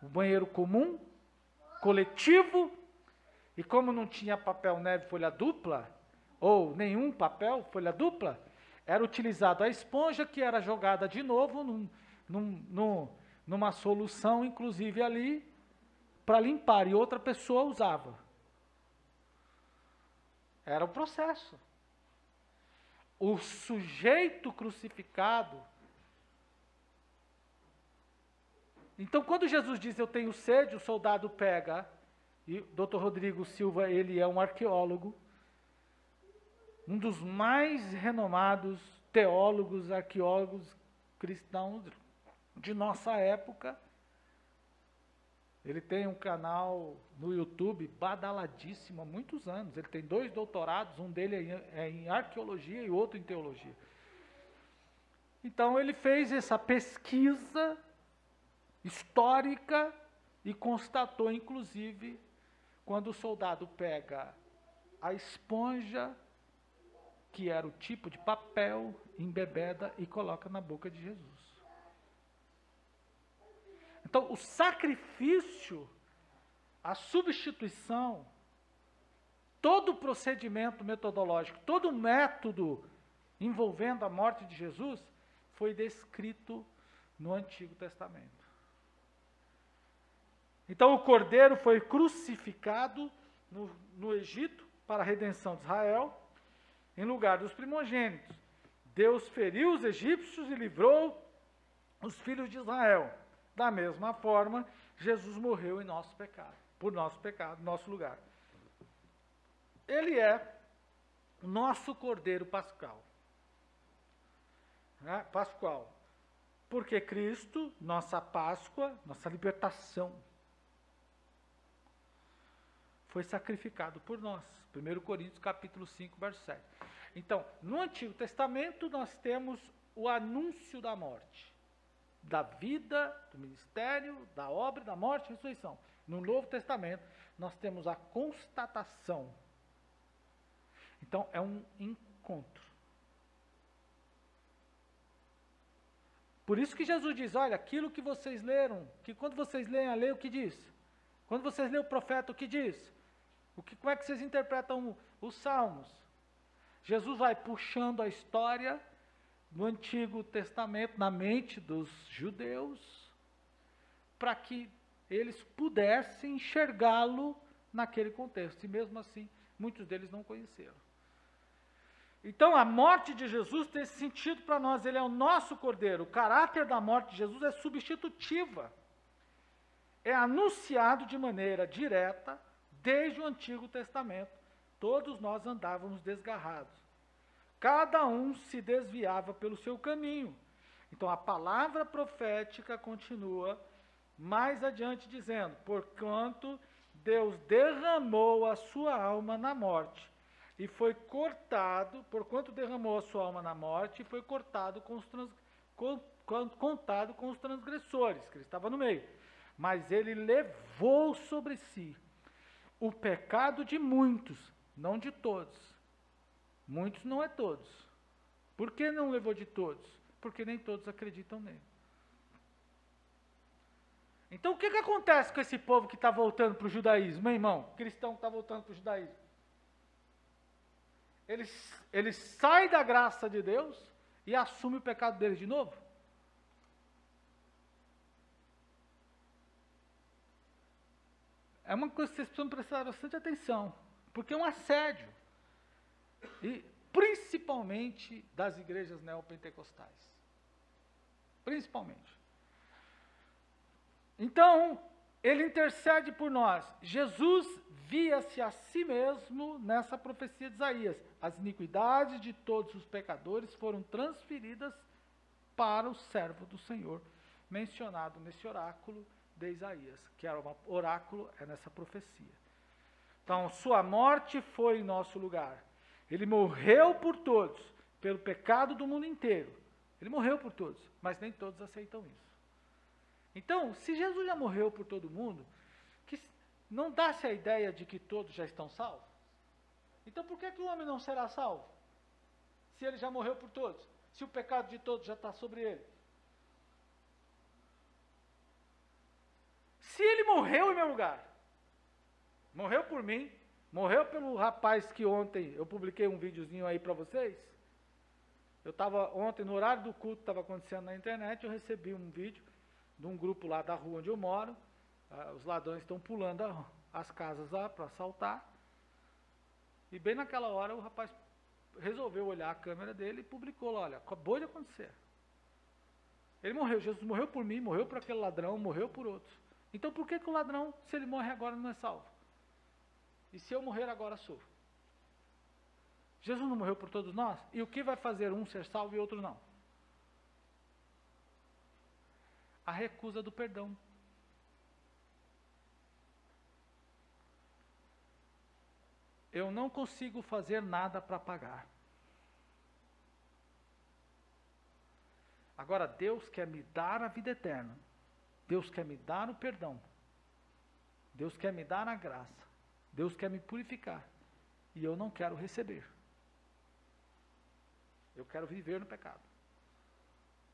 o banheiro comum, coletivo, e como não tinha papel neve folha dupla, ou nenhum papel folha dupla, era utilizado a esponja que era jogada de novo numa solução, inclusive ali, para limpar, e outra pessoa usava. Era o processo. O sujeito crucificado. Então, quando Jesus diz, eu tenho sede, o soldado pega, e o Dr. Rodrigo Silva, ele é um arqueólogo, um dos mais renomados teólogos, arqueólogos cristãos de nossa época. Ele tem um canal no YouTube badaladíssimo há muitos anos. Ele tem 2 doutorados, um dele é em arqueologia e outro em teologia. Então ele fez essa pesquisa histórica e constatou, inclusive, quando o soldado pega a esponja, que era o tipo de papel, embebeda e coloca na boca de Jesus. Então, o sacrifício, a substituição, todo o procedimento metodológico, todo o método envolvendo a morte de Jesus, foi descrito no Antigo Testamento. Então, o cordeiro foi crucificado no Egito para a redenção de Israel, em lugar dos primogênitos. Deus feriu os egípcios e livrou os filhos de Israel. Da mesma forma, Jesus morreu em nosso pecado, por nosso pecado, nosso lugar. Ele é o nosso Cordeiro Pascal. Né? Pascual. Porque Cristo, nossa Páscoa, nossa libertação, foi sacrificado por nós. 1 Coríntios capítulo 5, verso 7. Então, no Antigo Testamento, nós temos o anúncio da morte. da vida, do ministério, da obra, da morte e ressurreição. No Novo Testamento, nós temos a constatação. Então, é um encontro. Por isso que Jesus diz, olha, aquilo que vocês leram, que quando vocês leem a lei, o que diz? Quando vocês leem o profeta, o que diz? Como é que vocês interpretam os salmos? Jesus vai puxando a história do Antigo Testamento na mente dos judeus, para que eles pudessem enxergá-lo naquele contexto. E mesmo assim, muitos deles não conheceram. Então, a morte de Jesus tem esse sentido para nós. Ele é o nosso cordeiro. O caráter da morte de Jesus é substitutiva. É anunciado de maneira direta desde o Antigo Testamento. Todos nós andávamos desgarrados. Cada um se desviava pelo seu caminho. Então, a palavra profética continua mais adiante dizendo, porquanto Deus derramou a sua alma na morte, e foi cortado, porquanto derramou a sua alma na morte, e foi cortado contado com os transgressores, que ele estava no meio. Mas ele levou sobre si o pecado de muitos, não de todos. Muitos não é todos. Por que não levou de todos? Porque nem todos acreditam nele. Então o que acontece com esse povo que está voltando para o judaísmo, meu irmão? Cristão que está voltando para o judaísmo. Eles saem da graça de Deus e assumem o pecado deles de novo? É uma coisa que vocês precisam prestar bastante atenção, porque é um assédio. E principalmente das igrejas neopentecostais. Principalmente. Então, ele intercede por nós. Jesus via-se a si mesmo nessa profecia de Isaías. As iniquidades de todos os pecadores foram transferidas para o servo do Senhor, mencionado nesse oráculo de Isaías, que era um oráculo, é nessa profecia. Então, sua morte foi em nosso lugar. Ele morreu por todos, pelo pecado do mundo inteiro. Ele morreu por todos, mas nem todos aceitam isso. Então, se Jesus já morreu por todo mundo, que não dá-se a ideia de que todos já estão salvos? Então, por que o homem não será salvo? Se ele já morreu por todos, se o pecado de todos já está sobre ele. Se ele morreu em meu lugar, morreu por mim, morreu pelo rapaz que ontem eu publiquei um videozinho aí para vocês. Eu estava ontem, no horário do culto, estava acontecendo na internet, eu recebi um vídeo de um grupo lá da rua onde eu moro. Os ladrões estão pulando as casas lá para assaltar. E bem naquela hora o rapaz resolveu olhar a câmera dele e publicou lá, olha, acabou de acontecer. Ele morreu, Jesus morreu por mim, morreu por aquele ladrão, morreu por outros. Então por que o ladrão, se ele morre agora, não é salvo? E se eu morrer agora, sou? Jesus não morreu por todos nós? E o que vai fazer um ser salvo e outro não? A recusa do perdão. Eu não consigo fazer nada para pagar. Agora, Deus quer me dar a vida eterna. Deus quer me dar o perdão. Deus quer me dar a graça. Deus quer me purificar. E eu não quero receber. Eu quero viver no pecado.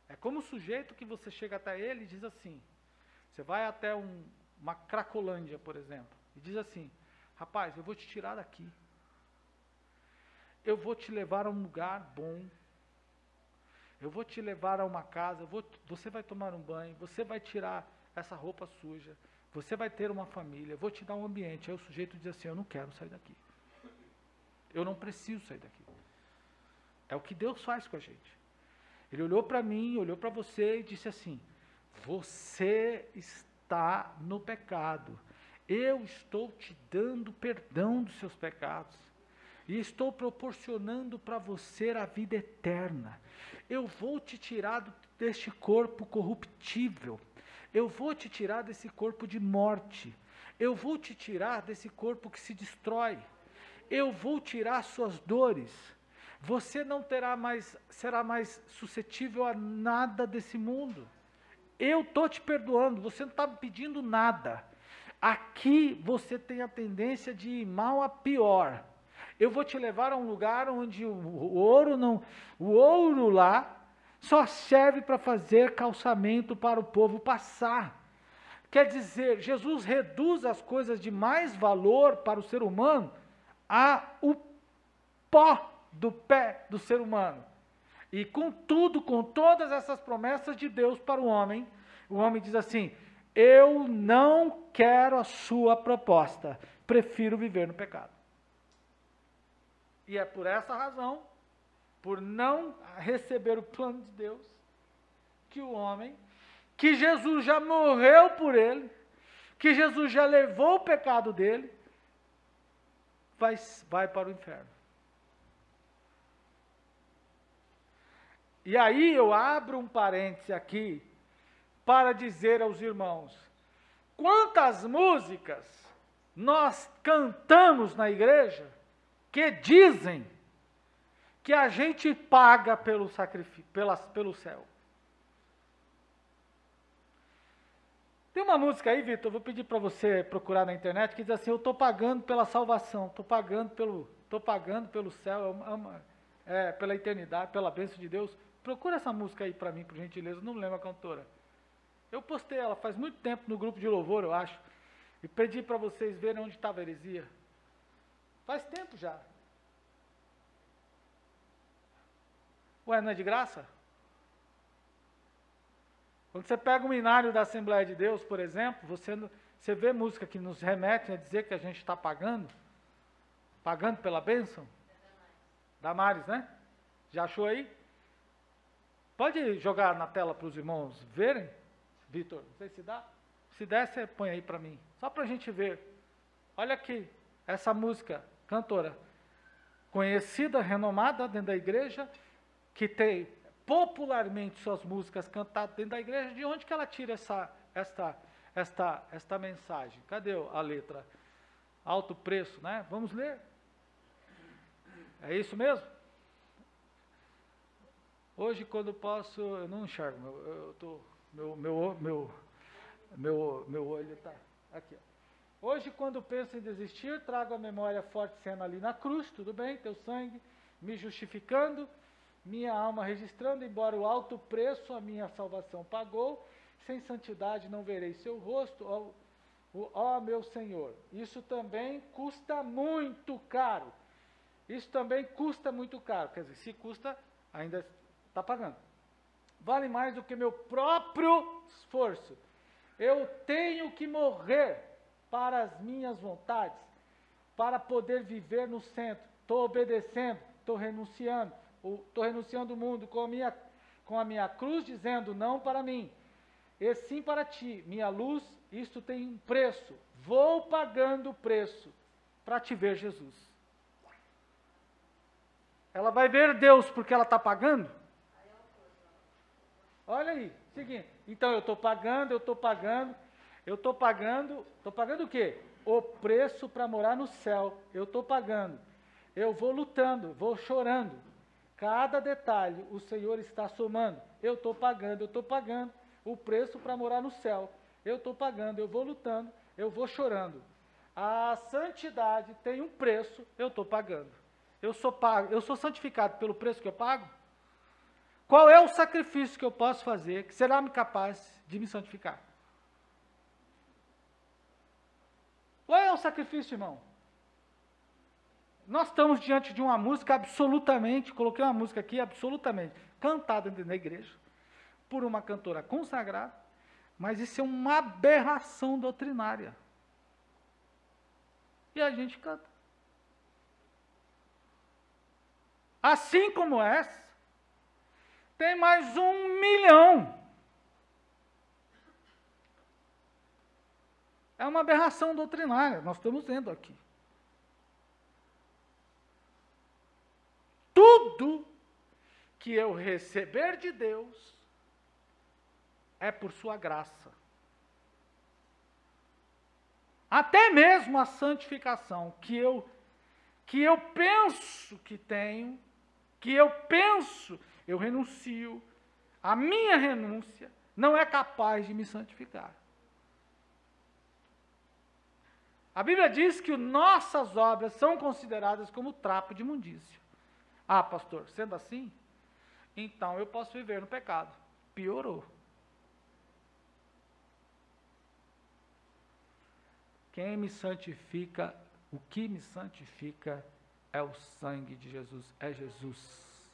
É como o sujeito que você chega até ele e diz assim, você vai até uma Cracolândia, por exemplo, e diz assim, rapaz, eu vou te tirar daqui. Eu vou te levar a um lugar bom. Eu vou te levar a uma casa, você vai tomar um banho, você vai tirar essa roupa suja, você vai ter uma família, eu vou te dar um ambiente. Aí o sujeito diz assim, eu não quero sair daqui. Eu não preciso sair daqui. É o que Deus faz com a gente. Ele olhou para mim, olhou para você e disse assim, você está no pecado. Eu estou te dando perdão dos seus pecados. E estou proporcionando para você a vida eterna. Eu vou te tirar deste corpo corruptível. Eu vou te tirar desse corpo de morte. Eu vou te tirar desse corpo que se destrói. Eu vou tirar suas dores. Você não será mais suscetível a nada desse mundo. eu estou te perdoando, você não está me pedindo nada. Aqui você tem a tendência de ir mal a pior. Eu vou te levar a um lugar onde o ouro lá só serve para fazer calçamento para o povo passar. Quer dizer, Jesus reduz as coisas de mais valor para o ser humano a o pó do pé do ser humano. E contudo, com todas essas promessas de Deus para o homem diz assim, eu não quero a sua proposta, prefiro viver no pecado. E é por essa razão, por não receber o plano de Deus, que o homem, que Jesus já morreu por ele, que Jesus já levou o pecado dele, vai para o inferno. E aí eu abro um parêntese aqui, para dizer aos irmãos, quantas músicas nós cantamos na igreja, que dizem que a gente paga pelo sacrifício, pelo céu. Tem uma música aí, Vitor, vou pedir para você procurar na internet, que diz assim, eu estou pagando pela salvação, estou pagando pelo céu, pela eternidade, pela bênção de Deus. Procura essa música aí para mim, por gentileza, não lembro a cantora. Eu postei ela faz muito tempo no grupo de louvor, eu acho, e pedi para vocês verem onde estava a heresia. Faz tempo já. Ué, não é de graça? Quando você pega o hinário da Assembleia de Deus, por exemplo, você vê música que nos remete a dizer que a gente está pagando pela bênção. Damares, né? Já achou aí? Pode jogar na tela para os irmãos verem, Vitor? Não sei se dá. Se der, você põe aí para mim. Só para a gente ver. Olha aqui, essa música, cantora, conhecida, renomada dentro da igreja, que tem popularmente suas músicas cantadas dentro da igreja. De onde que ela tira esta mensagem? Cadê a letra? Alto preço, né? Vamos ler. É isso mesmo? Hoje, quando posso, eu não enxergo, meu olho está aqui. Ó. Hoje, quando penso em desistir, trago a memória forte cena ali na cruz, tudo bem, teu sangue me justificando, minha alma registrando, embora o alto preço a minha salvação pagou, sem santidade não verei seu rosto, ó meu Senhor. Isso também custa muito caro. Isso também custa muito caro. Quer dizer, se custa, ainda está pagando. Vale mais do que meu próprio esforço. Eu tenho que morrer para as minhas vontades, para poder viver no centro. Estou obedecendo, estou renunciando o mundo com a minha cruz, dizendo não para mim, e sim para ti. Minha luz, isto tem um preço. Vou pagando o preço para te ver, Jesus. Ela vai ver Deus porque ela está pagando? Olha aí, seguinte. Então eu estou pagando o quê? O preço para morar no céu. Eu estou pagando. Eu vou lutando, vou chorando. Cada detalhe o Senhor está somando. Eu estou pagando o preço para morar no céu. Eu estou pagando, eu vou lutando, eu vou chorando. A santidade tem um preço, eu estou pagando. Eu sou santificado pelo preço que eu pago? Qual é o sacrifício que eu posso fazer que será capaz de me santificar? Qual é o sacrifício, irmão? Nós estamos diante de uma música absolutamente, coloquei uma música aqui, absolutamente cantada dentro da igreja, por uma cantora consagrada, mas isso é uma aberração doutrinária. E a gente canta. Assim como essa, tem mais 1 milhão. É uma aberração doutrinária, nós estamos vendo aqui. Tudo que eu receber de Deus é por sua graça. Até mesmo a santificação que eu penso que tenho, eu renuncio, a minha renúncia não é capaz de me santificar. A Bíblia diz que nossas obras são consideradas como trapo de imundícia. Ah, pastor, sendo assim, então eu posso viver no pecado. Piorou. Quem me santifica, o que me santifica é o sangue de Jesus, é Jesus,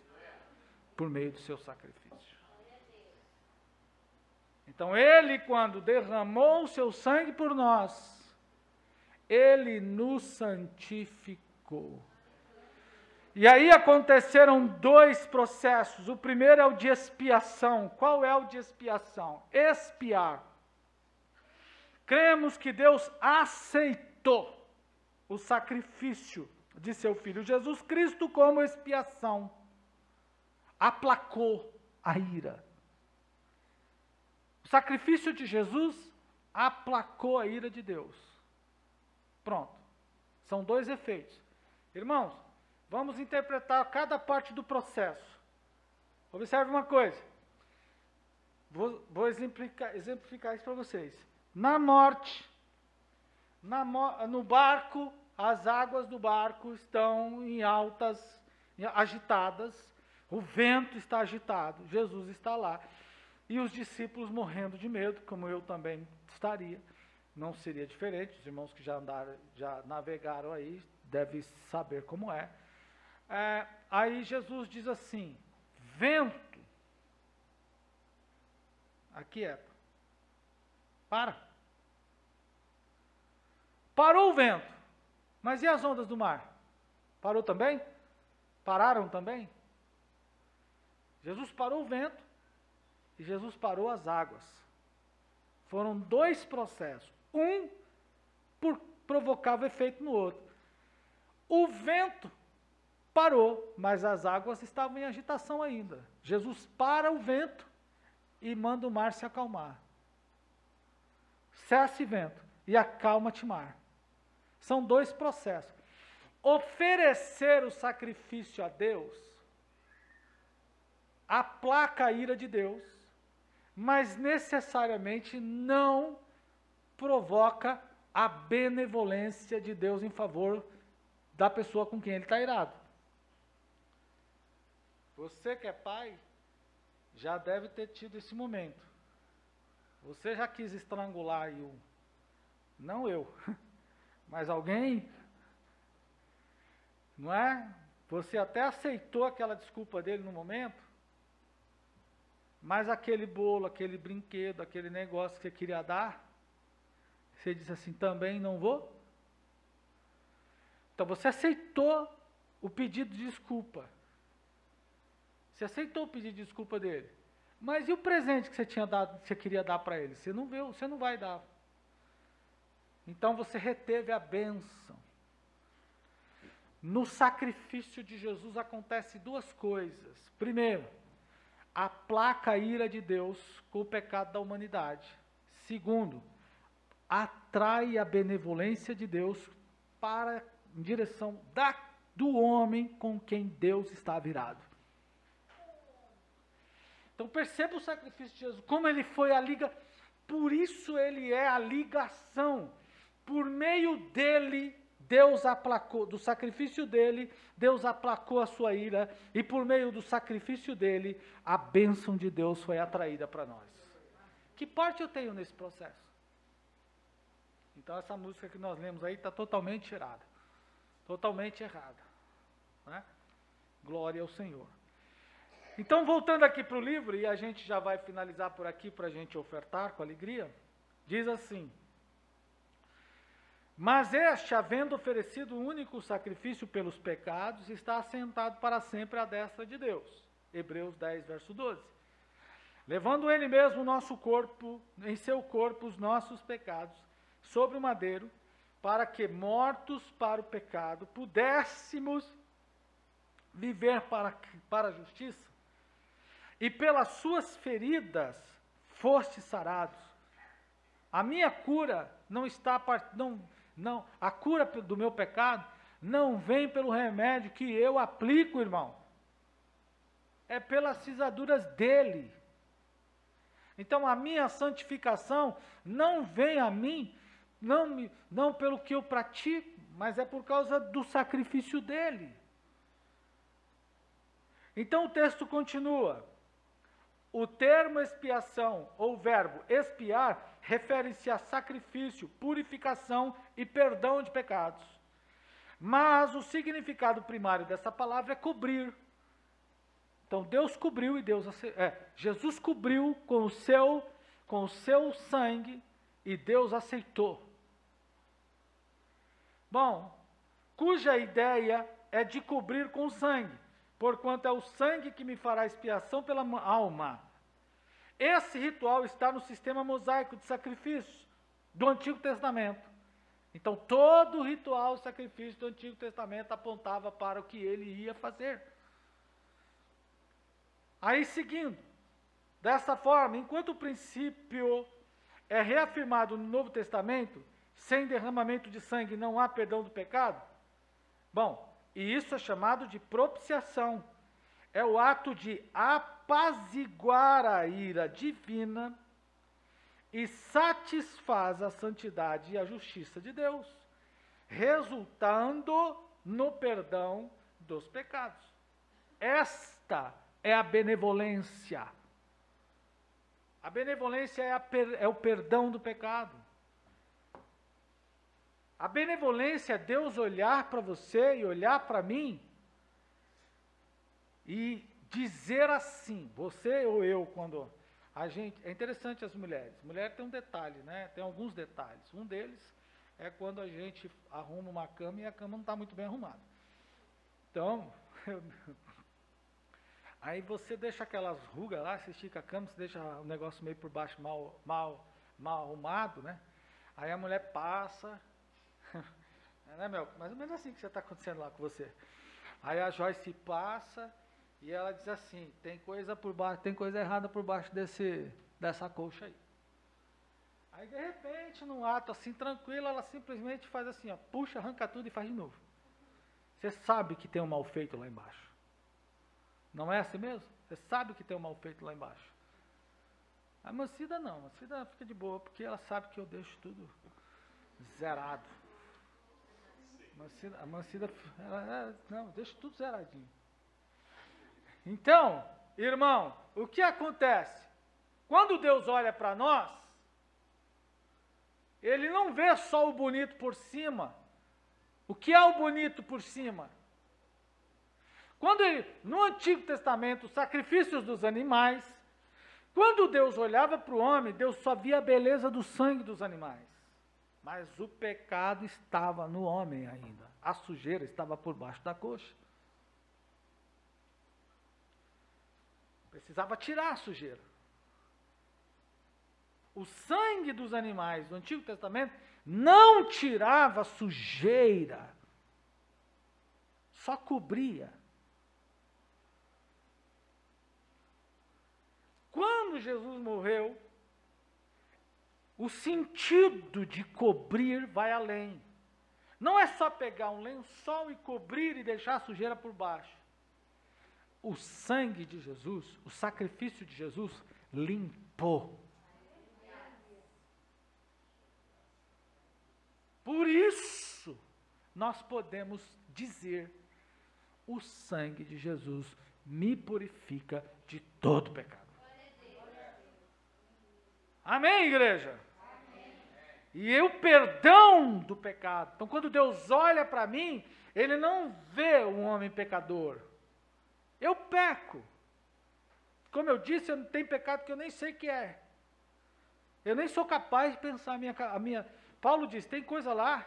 por meio do seu sacrifício. Então ele, quando derramou o seu sangue por nós, ele nos santificou. E aí aconteceram dois processos. O primeiro é o de expiação. Qual é o de expiação? Expiar. Cremos que Deus aceitou o sacrifício de seu Filho Jesus Cristo como expiação. Aplacou a ira. O sacrifício de Jesus aplacou a ira de Deus. Pronto. São dois efeitos. Irmãos, vamos interpretar cada parte do processo. Observe uma coisa. Vou exemplificar isso para vocês. Na morte, no barco, as águas do barco estão em altas, agitadas. O vento está agitado. Jesus está lá. E os discípulos morrendo de medo, como eu também estaria. Não seria diferente, os irmãos que já navegaram aí, devem saber como é. Aí Jesus diz assim, vento, aquieta, para. Parou o vento, mas e as ondas do mar? Parou também? Pararam também? Jesus parou o vento e Jesus parou as águas. Foram dois processos. Um provocava efeito no outro. O vento parou, mas as águas estavam em agitação ainda. Jesus para o vento e manda o mar se acalmar. Cesse vento e acalma-te mar. São dois processos. Oferecer o sacrifício a Deus aplaca a ira de Deus, mas necessariamente não provoca a benevolência de Deus em favor da pessoa com quem ele está irado. Você que é pai, já deve ter tido esse momento. Você já quis estrangular aí não eu, mas alguém, não é? Você até aceitou aquela desculpa dele no momento, mas aquele bolo, aquele brinquedo, aquele negócio que você queria dar, você disse assim, também não vou? Então você aceitou o pedido de desculpa. Você aceitou o pedido de desculpa dele. Mas e o presente que você tinha dado, que você queria dar para ele? Você não viu, você não vai dar. Então você reteve a bênção. No sacrifício de Jesus acontece duas coisas. Primeiro, aplaca a ira de Deus com o pecado da humanidade. Segundo, atrai a benevolência de Deus em direção do homem com quem Deus está virado. Então perceba o sacrifício de Jesus, como ele foi a liga, por isso ele é a ligação. Por meio dele, Deus aplacou, do sacrifício dele, Deus aplacou a sua ira, e por meio do sacrifício dele, a bênção de Deus foi atraída para nós. Que parte eu tenho nesse processo? Então essa música que nós lemos aí está totalmente tirada, totalmente errada, né? Glória ao Senhor. Então voltando aqui para o livro, e a gente já vai finalizar por aqui para a gente ofertar com alegria, diz assim, mas este, havendo oferecido o único sacrifício pelos pecados, está assentado para sempre à destra de Deus. Hebreus 10, verso 12. Levando ele mesmo o nosso corpo, em seu corpo os nossos pecados, sobre o madeiro, para que, mortos para o pecado, pudéssemos viver para a justiça. E pelas suas feridas foste sarados. A minha cura não está, a cura do meu pecado não vem pelo remédio que eu aplico, irmão. É pelas cisaduras dele. Então a minha santificação não vem a mim, não pelo que eu pratico, mas é por causa do sacrifício dele. Então o texto continua. O termo expiação, ou verbo expiar, refere-se a sacrifício, purificação e perdão de pecados. Mas o significado primário dessa palavra é cobrir. Então Deus cobriu e Jesus cobriu com o seu sangue e Deus aceitou. Bom, cuja ideia é de cobrir com sangue, porquanto é o sangue que me fará expiação pela alma. Esse ritual está no sistema mosaico de sacrifícios do Antigo Testamento. Então, todo o ritual de sacrifício do Antigo Testamento apontava para o que ele ia fazer. Aí, seguindo, dessa forma, enquanto o princípio é reafirmado no Novo Testamento, sem derramamento de sangue não há perdão do pecado, bom, e isso é chamado de propiciação. É o ato de apaziguar a ira divina e satisfaz a santidade e a justiça de Deus, resultando no perdão dos pecados. Esta é a benevolência. A benevolência é o perdão do pecado. A benevolência é Deus olhar para você e olhar para mim e dizer assim, você ou eu, quando a gente... É interessante as mulheres. Mulher tem um detalhe, né? Tem alguns detalhes. Um deles é quando a gente arruma uma cama e a cama não está muito bem arrumada. Então, aí você deixa aquelas rugas lá, você estica a cama, você deixa o negócio meio por baixo mal arrumado, né? Aí a mulher passa... Né, meu? Mais ou menos assim que está acontecendo lá com você. Aí a Joyce passa e ela diz assim, tem coisa por baixo, tem coisa errada por baixo dessa colcha aí. Aí de repente, num ato assim tranquilo, ela simplesmente faz assim, ó, puxa, arranca tudo e faz de novo. Você sabe que tem um mal feito lá embaixo. Não é assim mesmo? Você sabe que tem um mal feito lá embaixo. A Mancida não, a Mancida fica de boa, porque ela sabe que eu deixo tudo zerado. A Mancida, não, deixa tudo zeradinho. Então, irmão, o que acontece? Quando Deus olha para nós, Ele não vê só o bonito por cima. O que é o bonito por cima? No Antigo Testamento, os sacrifícios dos animais, quando Deus olhava para o homem, Deus só via a beleza do sangue dos animais. Mas o pecado estava no homem ainda. A sujeira estava por baixo da coxa. Precisava tirar a sujeira. O sangue dos animais do Antigo Testamento não tirava sujeira. Só cobria. Quando Jesus morreu, o sentido de cobrir vai além. Não é só pegar um lençol e cobrir e deixar a sujeira por baixo. O sangue de Jesus, o sacrifício de Jesus, limpou. Por isso, nós podemos dizer, o sangue de Jesus me purifica de todo pecado. Amém, igreja? E o perdão do pecado. Então, quando Deus olha para mim, Ele não vê um homem pecador. Eu peco. Como eu disse, eu não tenho pecado que eu nem sei que é. Eu nem sou capaz de pensar a minha... Paulo diz, tem coisa lá,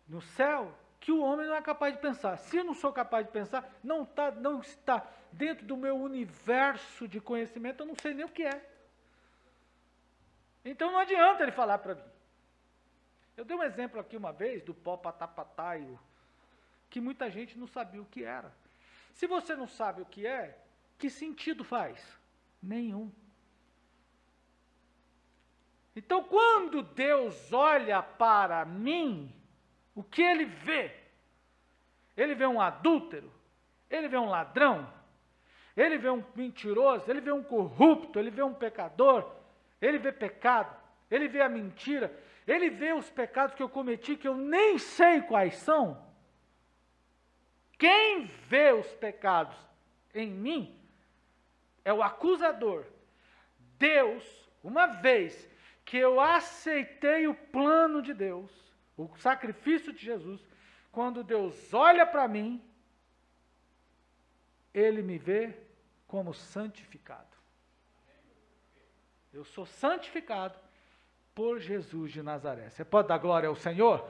no céu, que o homem não é capaz de pensar. Se eu não sou capaz de pensar, não está dentro do meu universo de conhecimento, eu não sei nem o que é. Então não adianta ele falar para mim. Eu dei um exemplo aqui uma vez do pó patapataio, que muita gente não sabia o que era. Se você não sabe o que é, que sentido faz? Nenhum. Então quando Deus olha para mim, o que Ele vê? Ele vê um adúltero? Ele vê um ladrão? ele vê um mentiroso, ele vê um corrupto, ele vê um pecador, ele vê pecado, ele vê a mentira, ele vê os pecados que eu cometi que eu nem sei quais são. Quem vê os pecados em mim é o acusador. Deus, uma vez que eu aceitei o plano de Deus, o sacrifício de Jesus, quando Deus olha para mim, Ele me vê como santificado. Eu sou santificado por Jesus de Nazaré. Você pode dar glória ao Senhor?